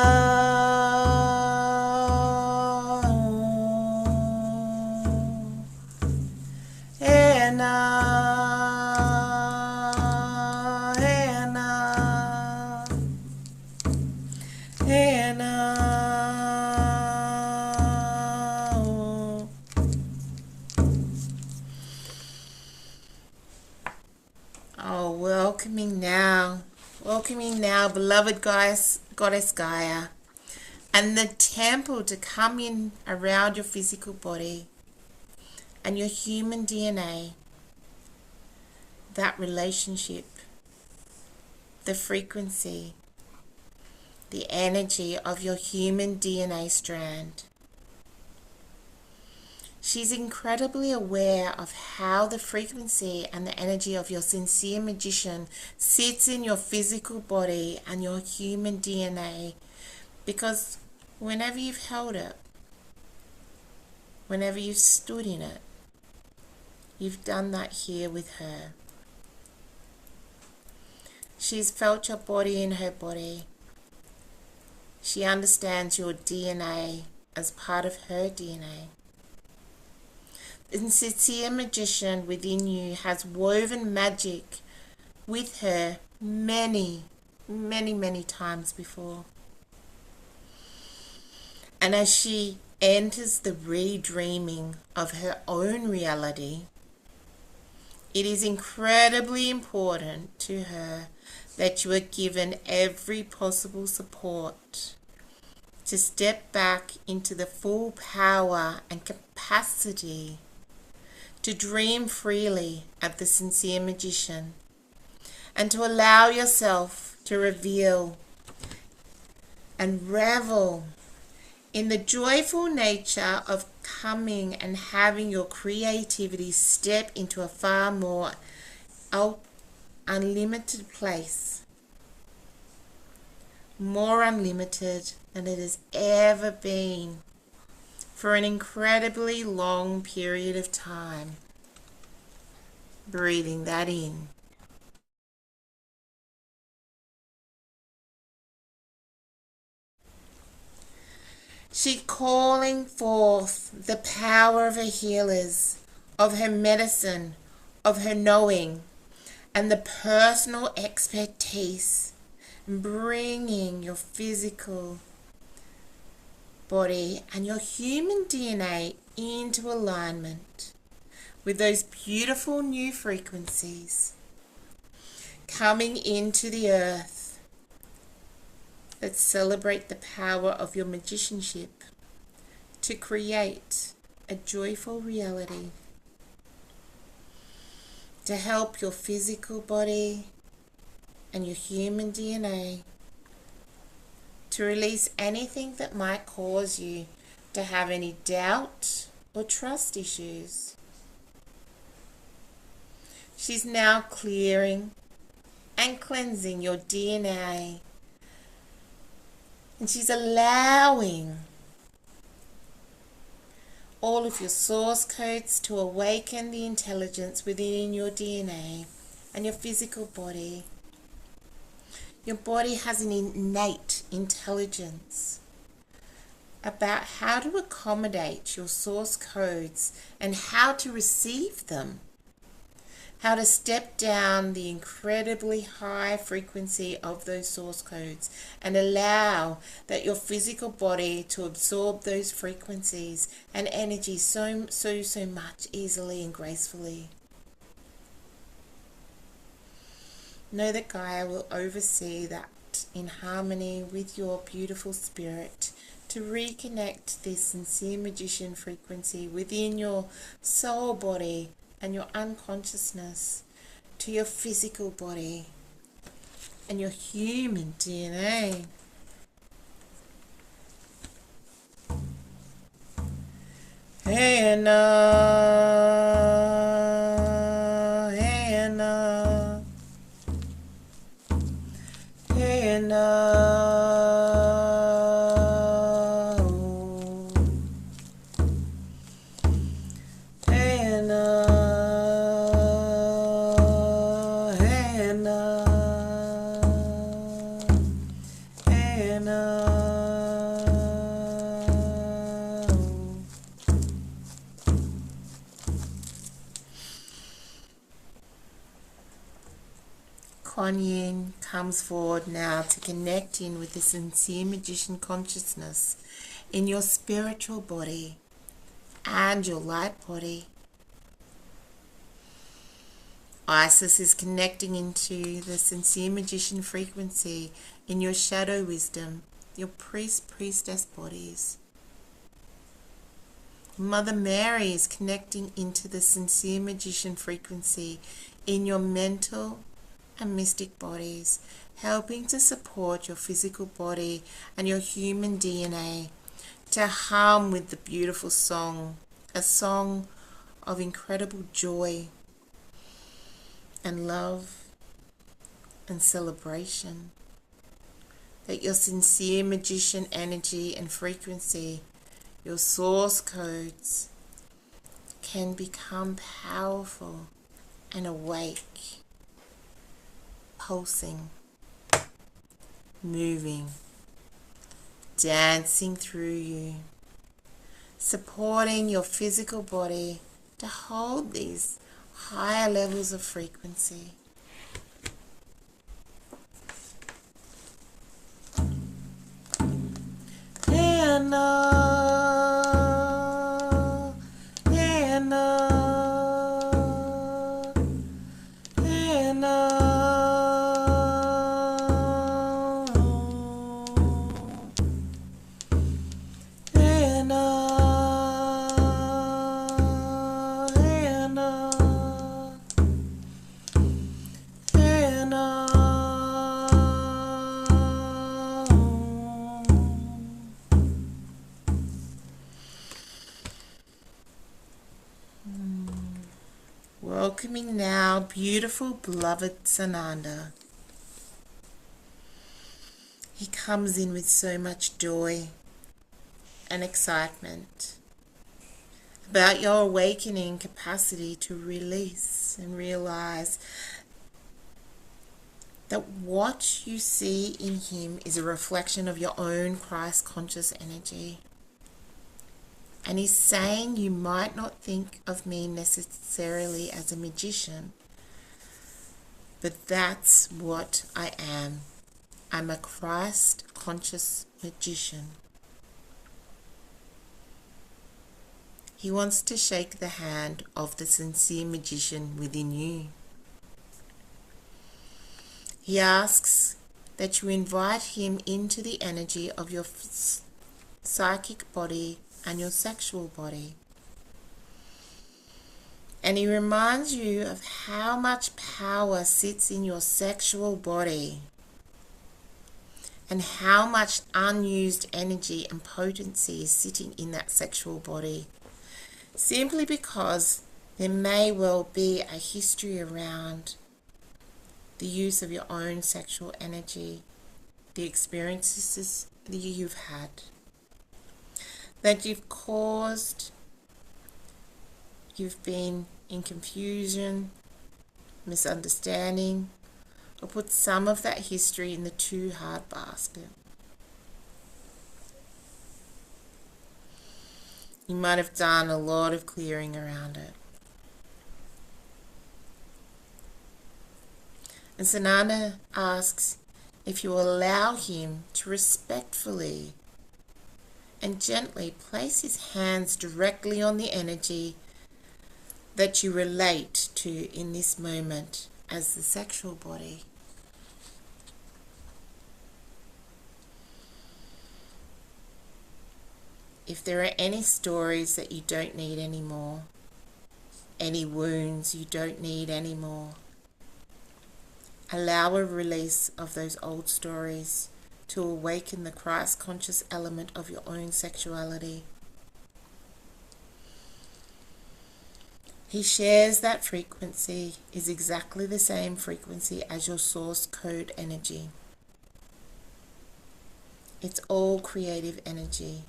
Oh, welcoming now, beloved Goddess Gaia, and the temple to come in around your physical body and your human DNA, that relationship, the frequency, the energy of your human DNA strand. She's incredibly aware of how the frequency and the energy of your sincere magician sits in your physical body and your human DNA, because whenever you've held it, whenever you've stood in it, you've done that here with her. She's felt your body in her body. She understands your DNA as part of her DNA. The sincere magician within you has woven magic with her many times before. And as she enters the redreaming of her own reality, it is incredibly important to her that you are given every possible support to step back into the full power and capacity to dream freely of the sincere magician, and to allow yourself to reveal and revel in the joyful nature of coming and having your creativity step into a far more unlimited place, more unlimited than it has ever been, for an incredibly long period of time. Breathing that in. She's calling forth the power of her healers, of her medicine, of her knowing, and the personal expertise, bringing your physical body and your human DNA into alignment with those beautiful new frequencies coming into the earth that celebrate the power of your magicianship to create a joyful reality, to help your physical body and your human DNA to release anything that might cause you to have any doubt or trust issues. She's now clearing and cleansing your DNA, and she's allowing all of your source codes to awaken the intelligence within your DNA and your physical body. Your body has an innate intelligence about how to accommodate your source codes and how to receive them, how to step down the incredibly high frequency of those source codes and allow that your physical body to absorb those frequencies and energy so much easily and gracefully. Know that Gaia will oversee that in harmony with your beautiful spirit to reconnect this sincere magician frequency within your soul body and your unconsciousness to your physical body and your human DNA. Kuan Yin comes forward now to connect in with the sincere magician consciousness in your spiritual body and your light body. Isis is connecting into the sincere magician frequency in your shadow wisdom, your priestess bodies. Mother Mary is connecting into the sincere magician frequency in your mental and mystic bodies, helping to support your physical body and your human DNA to hum with the beautiful song, a song of incredible joy and love and celebration, that your sincere magician energy and frequency, your source codes, can become powerful and awake, pulsing, moving, dancing through you, supporting your physical body to hold these higher levels of frequency. And welcoming now beautiful beloved Sananda. He comes in with so much joy and excitement about your awakening capacity to release and realize that what you see in him is a reflection of your own Christ conscious energy. And he's saying, you might not think of me necessarily as a magician, but that's what I am. I'm a Christ conscious magician. He wants to shake the hand of the sincere magician within you. He asks that you invite him into the energy of your psychic body and your sexual body. And he reminds you of how much power sits in your sexual body and how much unused energy and potency is sitting in that sexual body. Simply because there may well be a history around the use of your own sexual energy, the experiences that you've had, that you've caused, you've been in confusion, misunderstanding, or put some of that history in the too hard basket. You might have done a lot of clearing around it. And Sananda asks if you allow him to respectfully and gently place his hands directly on the energy that you relate to in this moment as the sexual body. If there are any stories that you don't need anymore, any wounds you don't need anymore, allow a release of those old stories to awaken the Christ conscious element of your own sexuality. He shares that frequency is exactly the same frequency as your source code energy. It's all creative energy.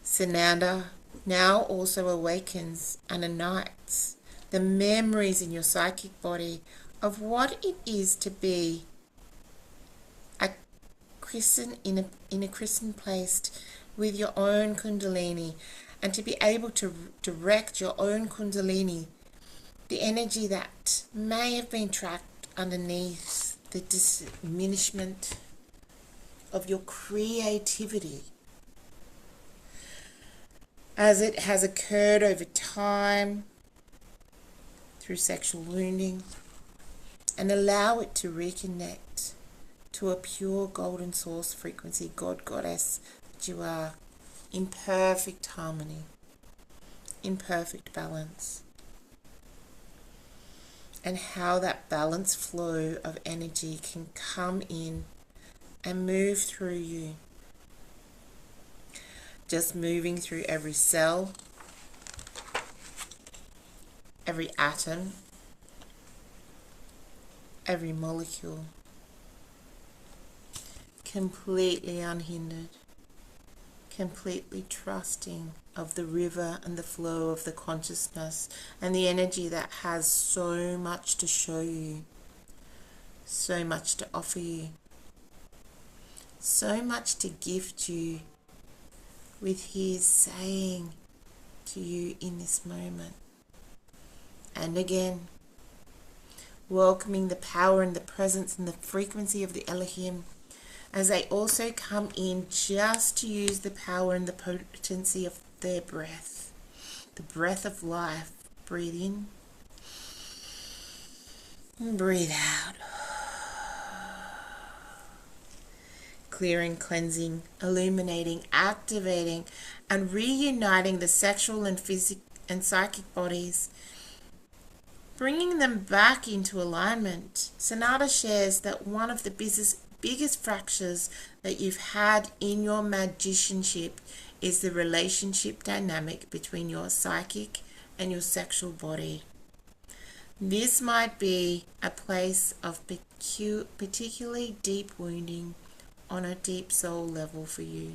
Sananda now also awakens and ignites the memories in your psychic body of what it is to be a christen in a christen placed with your own kundalini, and to be able to direct your own kundalini, the energy that may have been trapped underneath the diminishment of your creativity as it has occurred over time through sexual wounding, and allow it to reconnect to a pure golden source frequency, God, Goddess, that you are, in perfect harmony, in perfect balance. And how that balanced flow of energy can come in and move through you. Just moving through every cell, every atom, every molecule, completely unhindered, completely trusting of the river and the flow of the consciousness and the energy that has so much to show you, so much to offer you, so much to gift you with his saying to you in this moment. And again, welcoming the power and the presence and the frequency of the Elohim as they also come in just to use the power and the potency of their breath, the breath of life. Breathe in and breathe out. Clearing, cleansing, illuminating, activating, and reuniting the sexual and physical and psychic bodies, bringing them back into alignment. Sananda shares that one of the biggest fractures that you've had in your magicianship is the relationship dynamic between your psychic and your sexual body. This might be a place of particularly deep wounding on a deep soul level for you.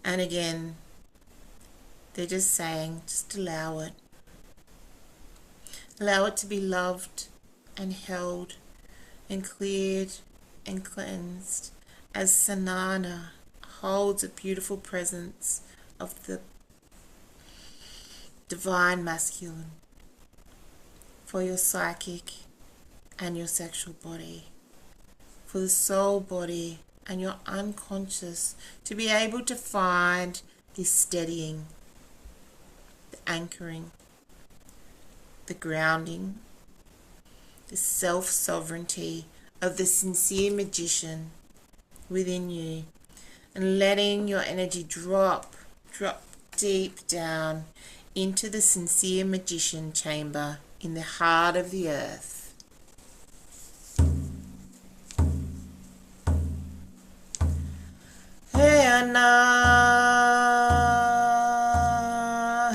And again, they're just saying, just allow it. Allow it to be loved and held and cleared and cleansed as Sananda holds a beautiful presence of the divine masculine for your psychic and your sexual body, for the soul body and your unconscious to be able to find this steadying, the anchoring, the grounding, the self-sovereignty of the sincere magician within you, and letting your energy drop deep down into the sincere magician chamber in the heart of the earth. Hey Anna,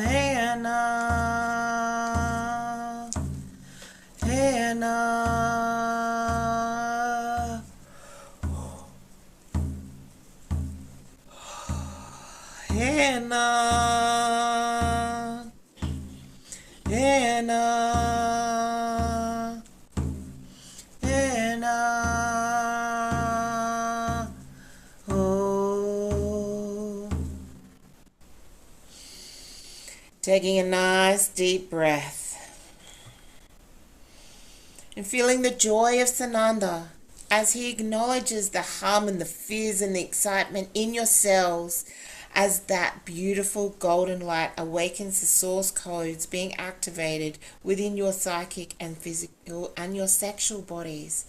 hey Anna, hey Anna, hey Anna, hey Anna, hey Anna. Taking a nice deep breath and feeling the joy of Sananda as he acknowledges the hum and the fizz and the excitement in your cells as that beautiful golden light awakens the source codes being activated within your psychic and physical and your sexual bodies.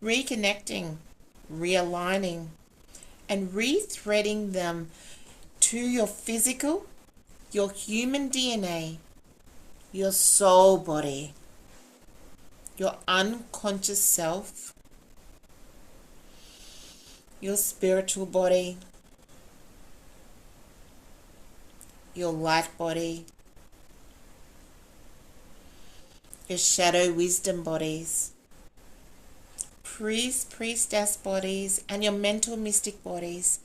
Reconnecting, realigning, and rethreading them to your physical, your human DNA, your soul body, your unconscious self, your spiritual body, your light body, your shadow wisdom bodies, priest, priestess bodies, and your mental mystic bodies.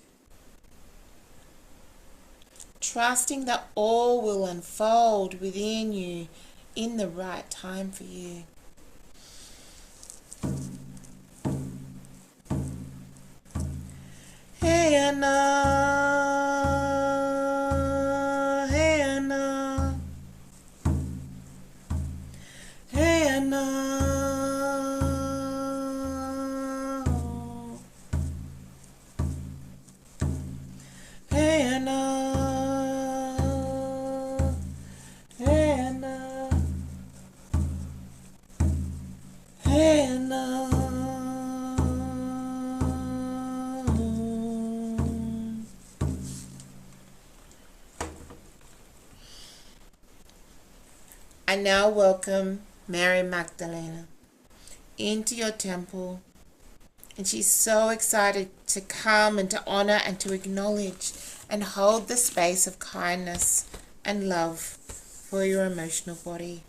Trusting that all will unfold within you in the right time for you. Hey Anna, hey Anna, hey Anna, hey Anna. I now welcome Mary Magdalena into your temple, and she's so excited to come and to honor and to acknowledge and hold the space of kindness and love for your emotional body.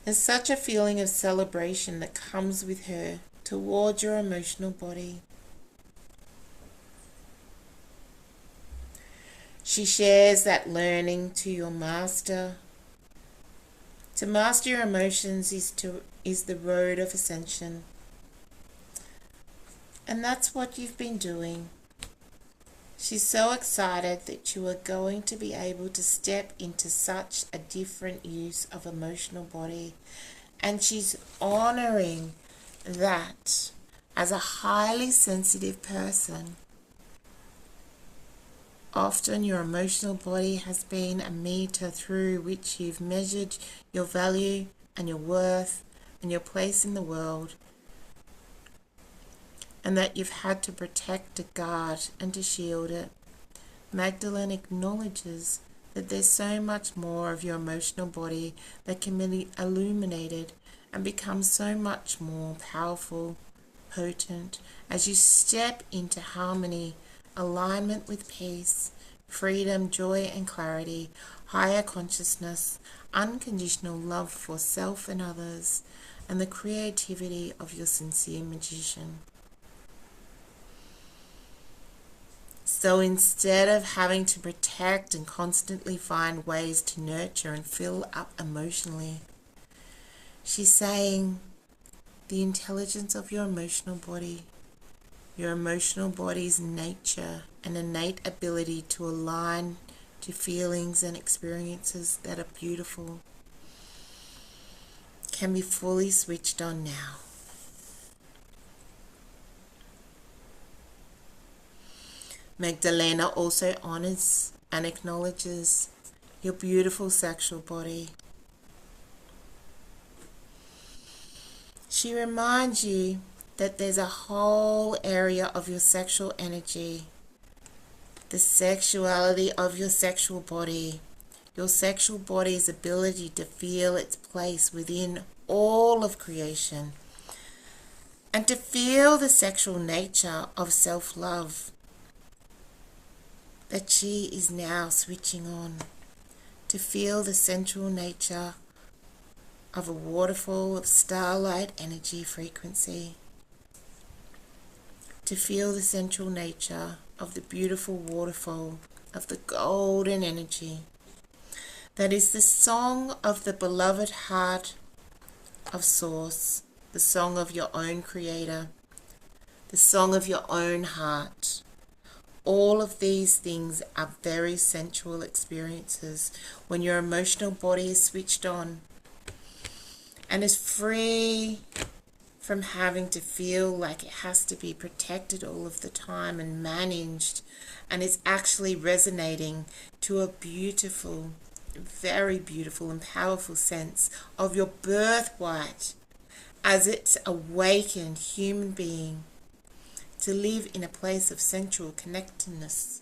There's such a feeling of celebration that comes with her towards your emotional body. She shares that learning to your master. To master your emotions is the road of ascension. And that's what you've been doing. She's so excited that you are going to be able to step into such a different use of emotional body. And she's honoring that as a highly sensitive person. Often your emotional body has been a meter through which you've measured your value and your worth and your place in the world, and that you've had to protect, to guard, and to shield it. Magdalene acknowledges that there's so much more of your emotional body that can be illuminated and become so much more powerful, potent as you step into harmony, alignment with peace, freedom, joy and clarity, higher consciousness, unconditional love for self and others, and the creativity of your sincere magician. So instead of having to protect and constantly find ways to nurture and fill up emotionally, she's saying the intelligence of your emotional body's nature and innate ability to align to feelings and experiences that are beautiful can be fully switched on now. Magdalena also honors and acknowledges your beautiful sexual body. She reminds you that there's a whole area of your sexual energy, the sexuality of your sexual body's ability to feel its place within all of creation, and to feel the sexual nature of self-love that she is now switching on, to feel the sensual nature of a waterfall of starlight energy frequency, to feel the sensual nature of the beautiful waterfall of the golden energy that is the song of the beloved heart of Source, the song of your own Creator, the song of your own heart. All of these things are very sensual experiences when your emotional body is switched on and is free from having to feel like it has to be protected all of the time and managed, and is actually resonating to a beautiful, very beautiful and powerful sense of your birthright as its awakened human being, to live in a place of sensual connectedness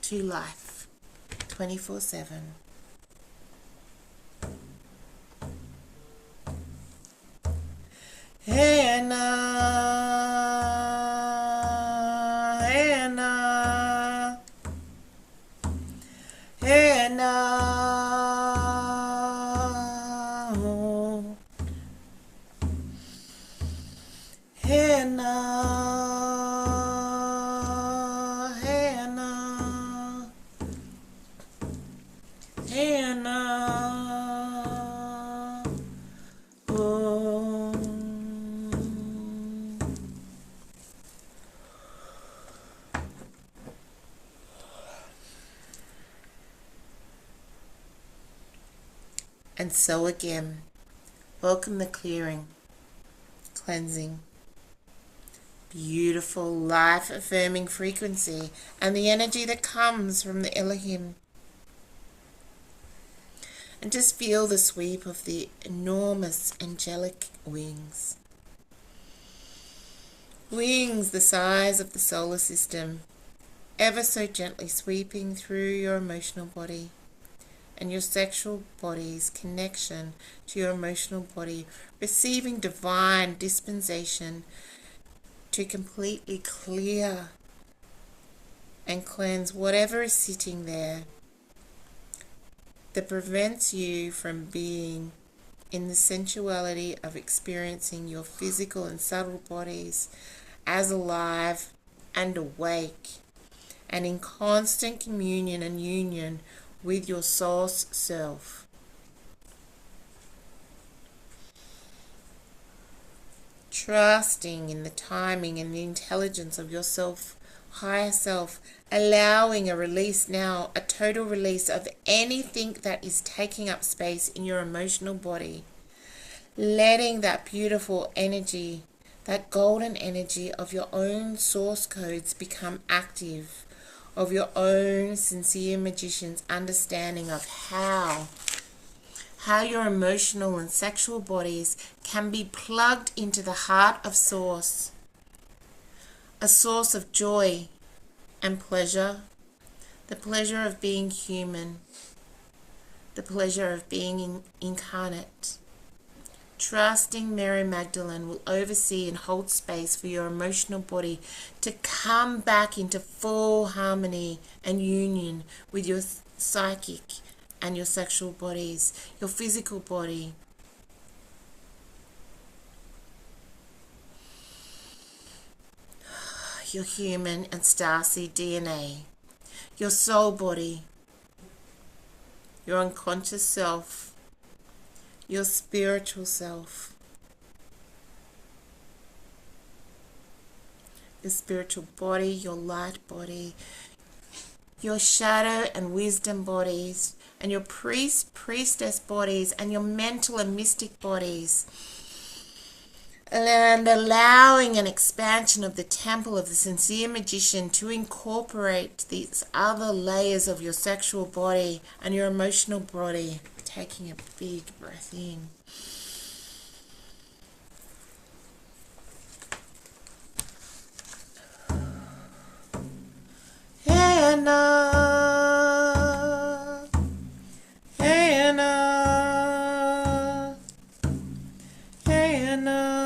to life 24/7. Hannah, Hannah, Hannah, oh. Hannah, Hannah, Hannah, oh. And so again, welcome the clearing, cleansing, beautiful life-affirming frequency and the energy that comes from the Elohim. And just feel the sweep of the enormous angelic wings. Wings the size of the solar system, ever so gently sweeping through your emotional body and your sexual body's connection to your emotional body, receiving divine dispensation to completely clear and cleanse whatever is sitting there that prevents you from being in the sensuality of experiencing your physical and subtle bodies as alive and awake and in constant communion and union with your source self. Trusting in the timing and the intelligence of your self, higher self, allowing a release now, a total release of anything that is taking up space in your emotional body. Letting that beautiful energy, that golden energy of your own source codes become active, of your own sincere magician's understanding of how your emotional and sexual bodies can be plugged into the heart of Source, a source of joy and pleasure, the pleasure of being human, the pleasure of being incarnate, trusting Mary Magdalene will oversee and hold space for your emotional body to come back into full harmony and union with your psychic and your sexual bodies, your physical body. Your human and starseed DNA, your soul body, your unconscious self, your spiritual self, your spiritual body, your light body, your shadow and wisdom bodies, and your priestess bodies, and your mental and mystic bodies. And allowing an expansion of the temple of the sincere magician to incorporate these other layers of your sexual body and your emotional body. Taking a big breath in. Hannah, Hannah, Hannah.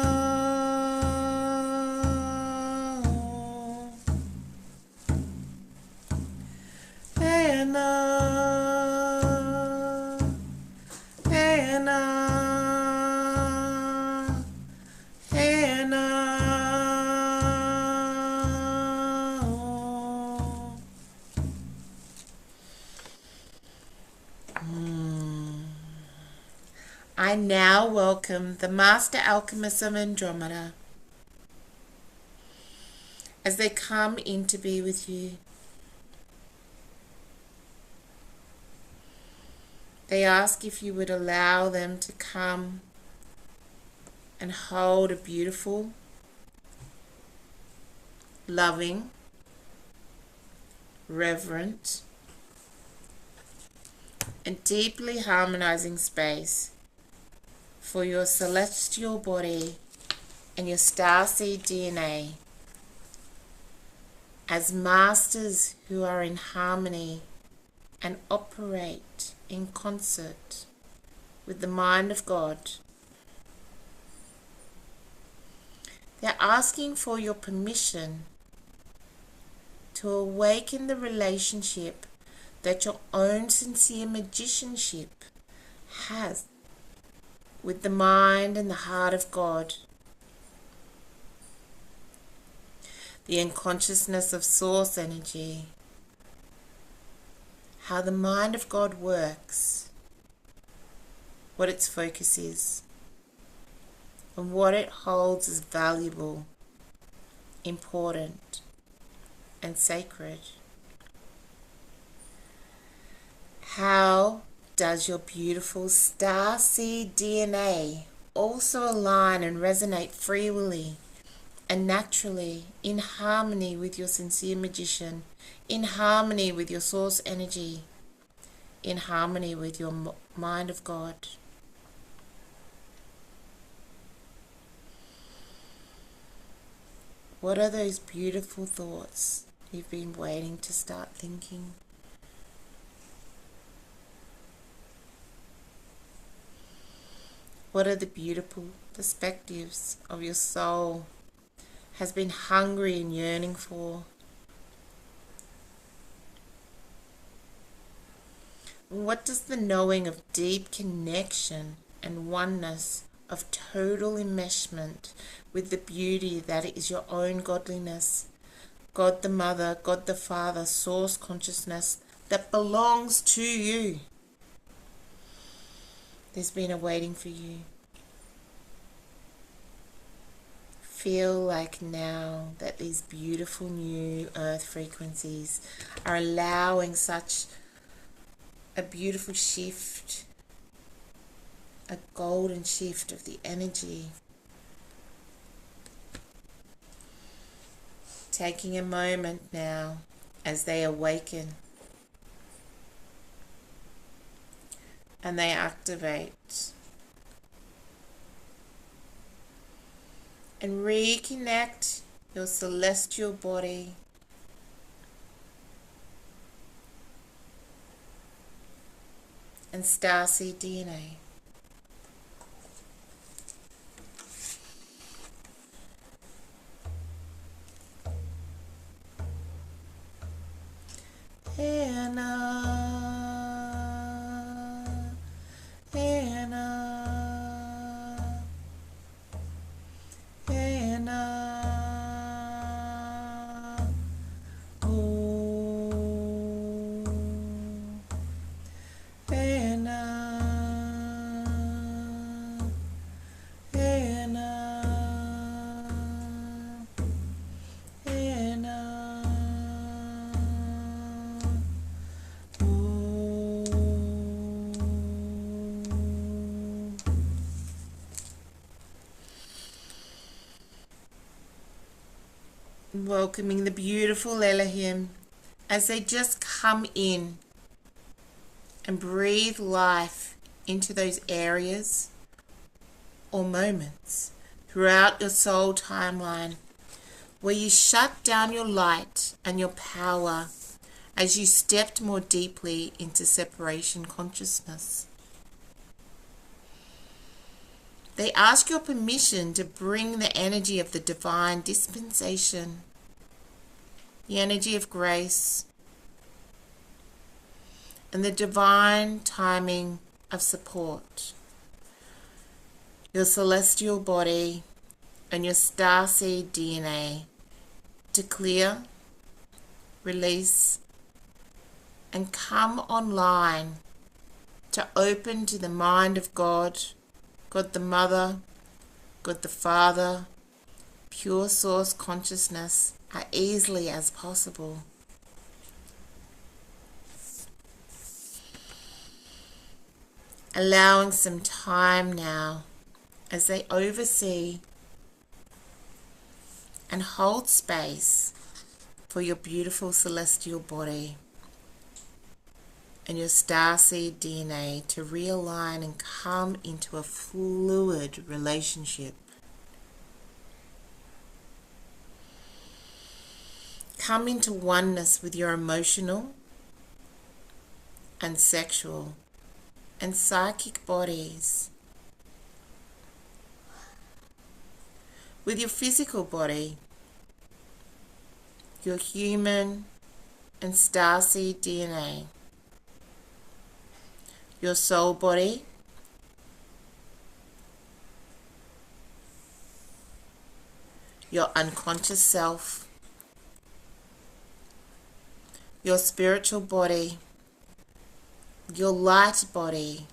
I now welcome the Master Alchemists of Andromeda as they come in to be with you. They ask if you would allow them to come and hold a beautiful, loving, reverent, and deeply harmonizing space for your celestial body and your starseed DNA as masters who are in harmony and operate in concert with the mind of God. They're asking for your permission to awaken the relationship that your own sincere magicianship has with the mind and the heart of God. The unconsciousness of source energy, how the mind of God works, what its focus is, and what it holds as valuable, important, and sacred. How does your beautiful starseed DNA also align and resonate freely and naturally in harmony with your sincere magician, in harmony with your source energy, in harmony with your mind of God? What are those beautiful thoughts you've been waiting to start thinking? What are the beautiful perspectives of your soul has been hungry and yearning for? What does the knowing of deep connection and oneness, of total enmeshment with the beauty that is your own godliness, God the Mother, God the Father, source consciousness that belongs to you? There's been a waiting for you. Feel like now that these beautiful new earth frequencies are allowing such a beautiful shift, a golden shift of the energy. Taking a moment now as they awaken and they activate and reconnect your celestial body and starseed DNA. welcoming the beautiful Elohim as they just come in and breathe life into those areas or moments throughout your soul timeline where you shut down your light and your power as you stepped more deeply into separation consciousness. They ask your permission to bring the energy of the divine dispensation, the energy of grace, and the divine timing of support. Your celestial body and your starseed DNA to clear, release, and come online to open to the mind of God, God the Mother, God the Father, pure source consciousness as easily as possible. Allowing some time now as they oversee and hold space for your beautiful celestial body and your starseed DNA to realign and come into a fluid relationship. Come into oneness with your emotional and sexual and psychic bodies, with your physical body, your human and starseed DNA, your soul body, your unconscious self, your spiritual body, your light body,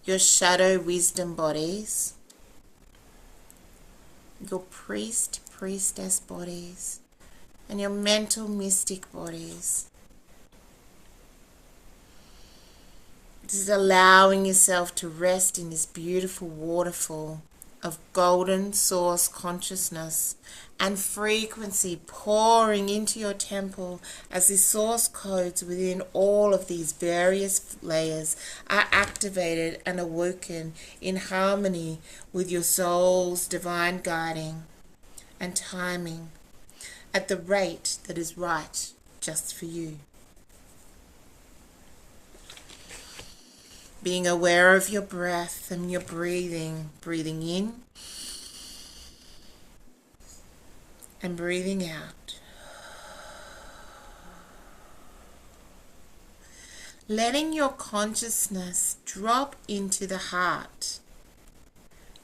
your shadow wisdom bodies, your priest, priestess bodies, and your mental mystic bodies. This is allowing yourself to rest in this beautiful waterfall of golden source consciousness and frequency pouring into your temple as the source codes within all of these various layers are activated and awoken in harmony with your soul's divine guiding and timing at the rate that is right just for you. Being aware of your breath and your breathing in and breathing out. Letting your consciousness drop into the heart.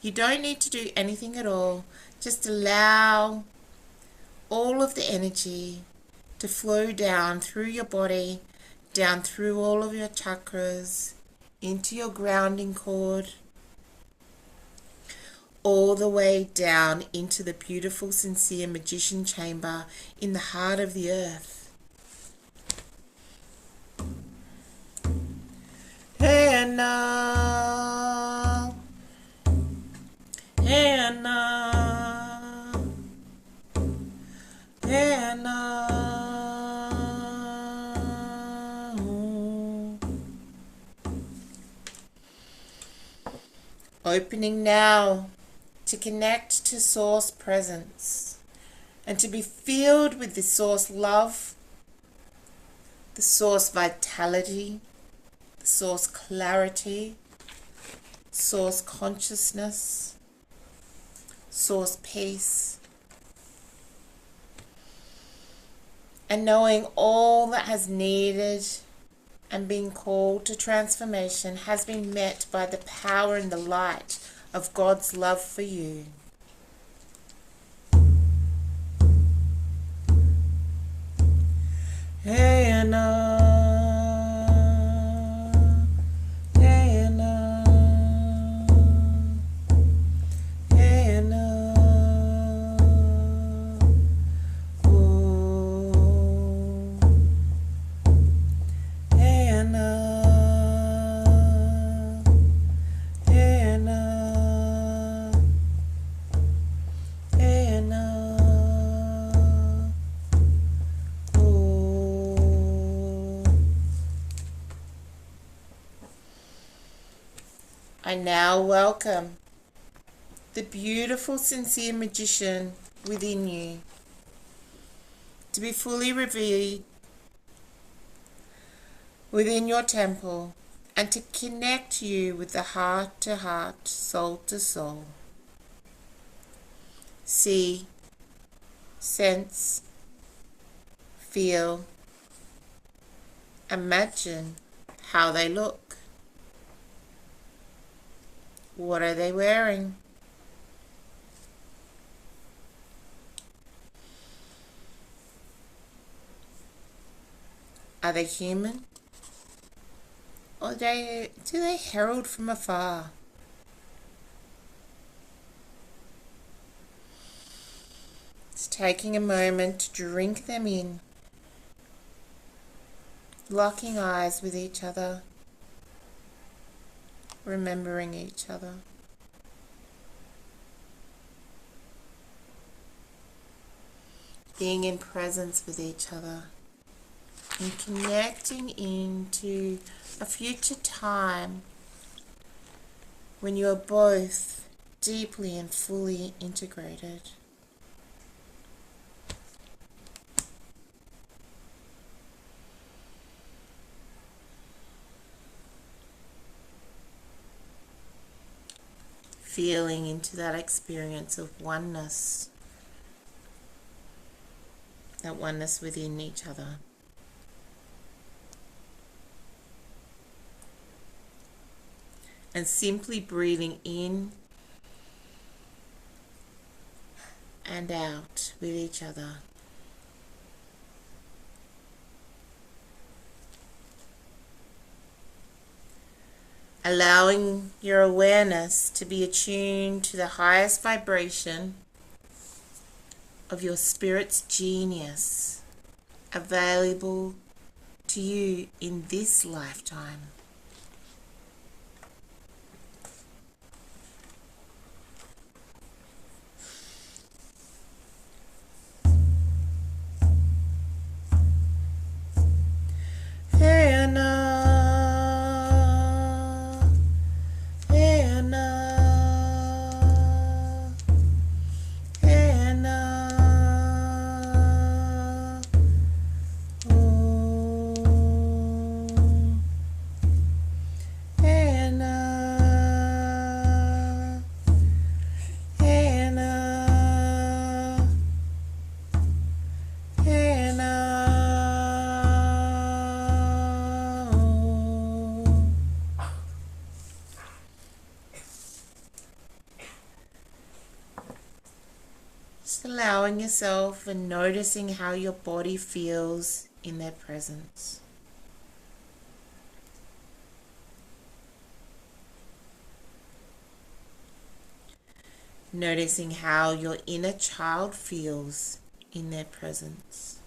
You don't need to do anything at all. Just allow all of the energy to flow down through your body, down through all of your chakras, into your grounding cord, all the way down into the beautiful, sincere magician chamber in the heart of the earth. Hannah, Hannah, Hannah. Opening now to connect to Source presence and to be filled with the Source love, the Source vitality, the Source clarity, Source consciousness, Source peace, and knowing all that has needed and being called to transformation has been met by the power and the light of God's love for you. Hannah, Hannah, Hannah, oh, Hannah, Hannah, I now welcome the beautiful, sincere magician within you to be fully revealed within your temple and to connect you with the heart to heart, soul to soul. See, sense, feel, imagine how they look. What are they wearing? Are they human? Or do they herald from afar? It's taking a moment to drink them in, locking eyes with each other, remembering each other. Being in presence with each other and connecting into a future time when you are both deeply and fully integrated. Feeling into that experience of oneness, that oneness within each other. And simply breathing in and out with each other. Allowing your awareness to be attuned to the highest vibration of your spirit's genius available to you in this lifetime. Just allowing yourself and noticing how your body feels in their presence. Noticing how your inner child feels in their presence.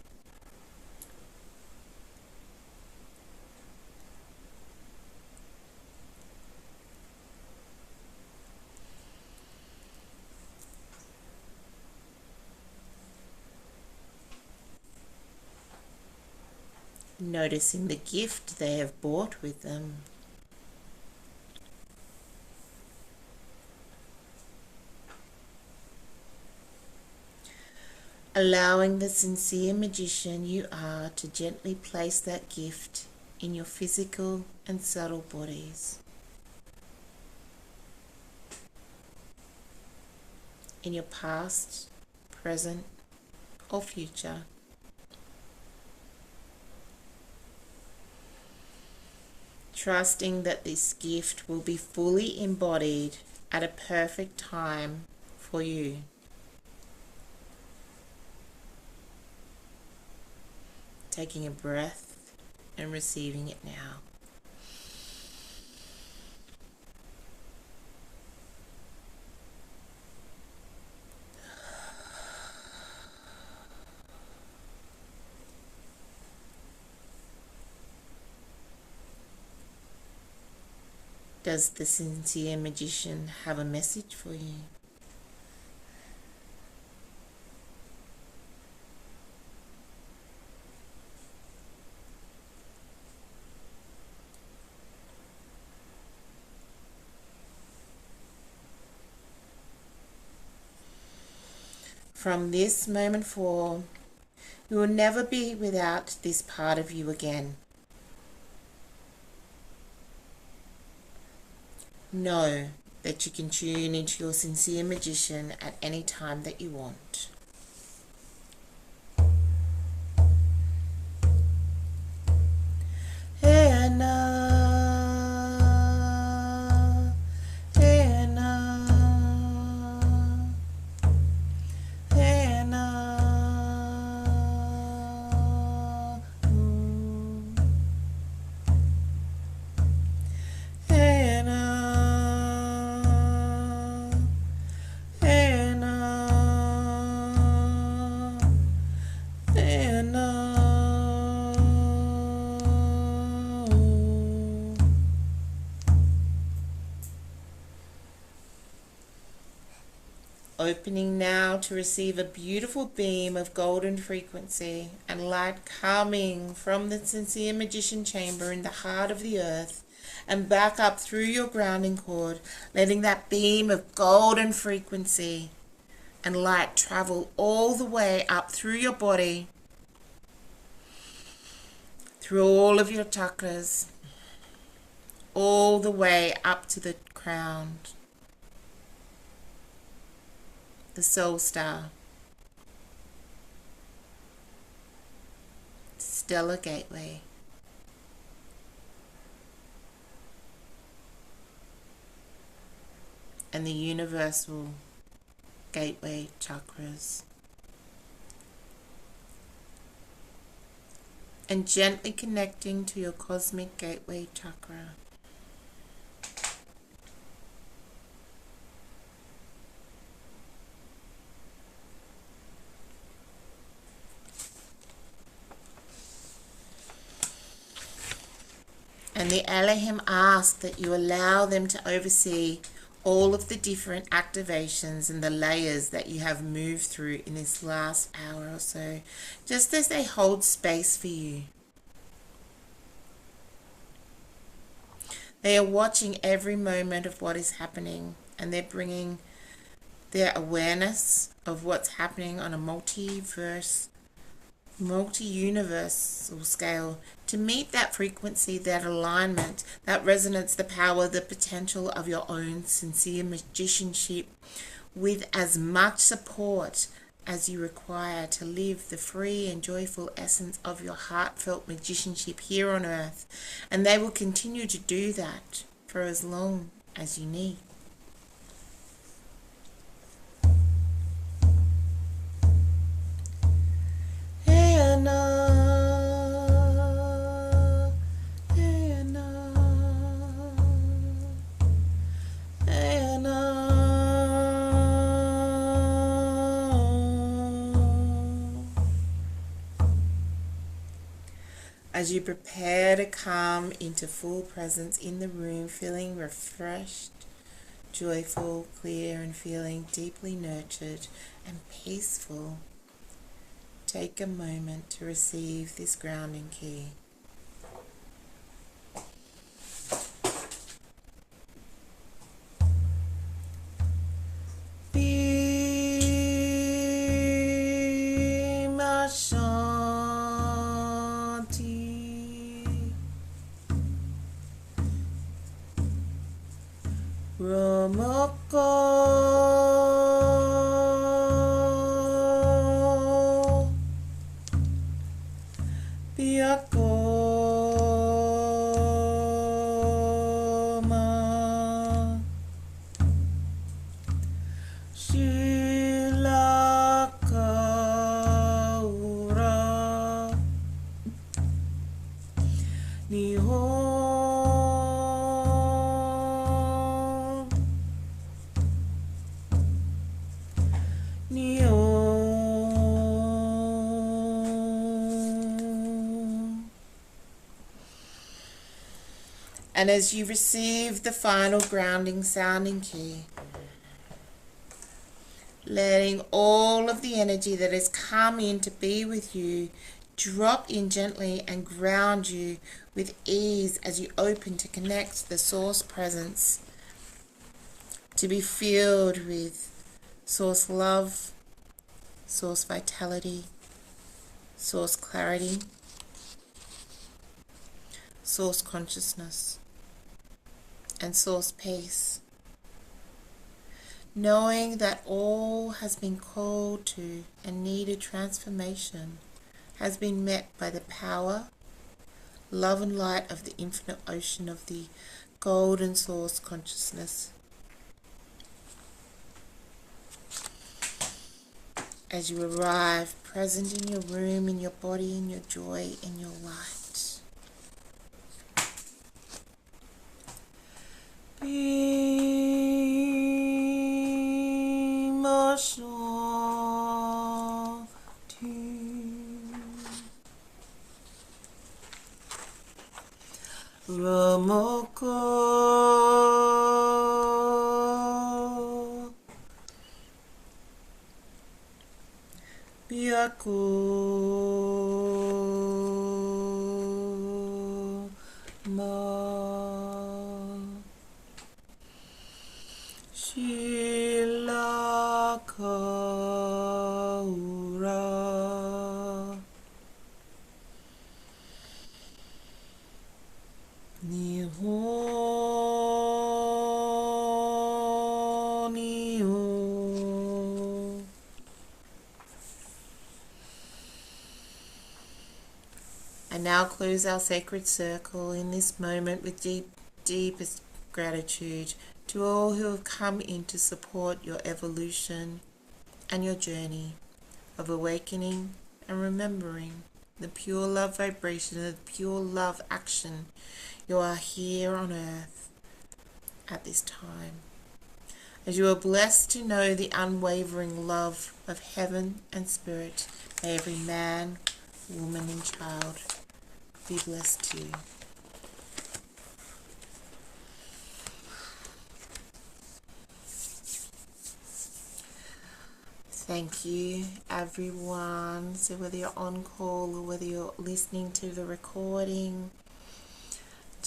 Noticing the gift they have brought with them. Allowing the sincere magician you are to gently place that gift in your physical and subtle bodies. In your past, present, or future. Trusting that this gift will be fully embodied at a perfect time for you. Taking a breath and receiving it now. Does the sincere magician have a message for you? from this moment forward, you will never be without this part of you again. Know that you can tune into your sincere magician at any time that you want. Opening now to receive a beautiful beam of golden frequency and light coming from the sincere magician chamber in the heart of the earth and back up through your grounding cord, letting that beam of golden frequency and light travel all the way up through your body, through all of your chakras, all the way up to the crown, the soul star, stellar gateway, and the universal gateway chakras. And gently connecting to your cosmic gateway chakra. And the Elohim ask that you allow them to oversee all of the different activations and the layers that you have moved through in this last hour or so, just as they hold space for you. They are watching every moment of what is happening, and they're bringing their awareness of what's happening on a multi-universal scale to meet that frequency, that alignment, that resonance, the power, the potential of your own sincere magicianship, with as much support as you require to live the free and joyful essence of your heartfelt magicianship here on earth. And they will continue to do that for as long as you need. As you prepare to come into full presence in the room, feeling refreshed, joyful, clear, and feeling deeply nurtured and peaceful, take a moment to receive this grounding key. And as you receive the final grounding sounding key, letting all of the energy that has come in to be with you drop in gently and ground you with ease as you open to connect the source presence, to be filled with source love, source vitality, source clarity, source consciousness, and source peace. Knowing that all has been called to and needed transformation has been met by the power, love and light of the infinite ocean of the golden source consciousness. As you arrive, present in your room, in your body, in your joy, in your light. Ramoko Biako Ma Shilakaura Nihoniu. And now close our sacred circle in this moment with deepest gratitude to all who have come in to support your evolution and your journey of awakening and remembering the pure love vibration, the pure love action. You are here on earth at this time. As you are blessed to know the unwavering love of heaven and spirit, may every man, woman and child be blessed too. Thank you, everyone. So whether you're on call or whether you're listening to the recording,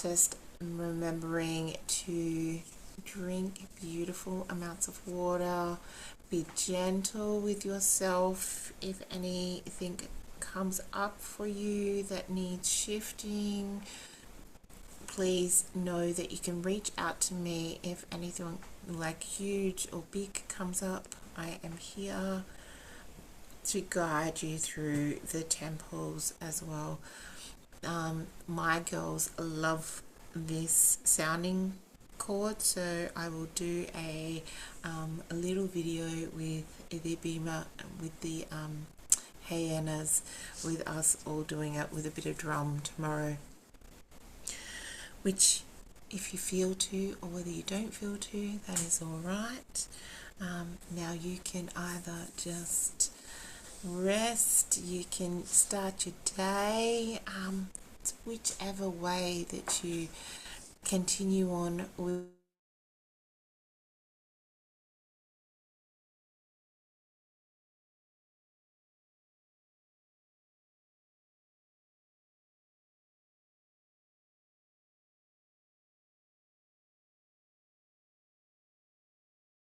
just remembering to drink beautiful amounts of water. Be gentle with yourself. If anything comes up for you that needs shifting, please know that you can reach out to me if anything like huge or big comes up. I am here to guide you through the temples as well. My girls love this sounding cord, so I will do a little video with Ibima, with the hyenas, with us all doing it with a bit of drum tomorrow, which if you feel to or whether you don't feel to, that is all right. Now you can either just rest, you can start your day, whichever way that you continue on with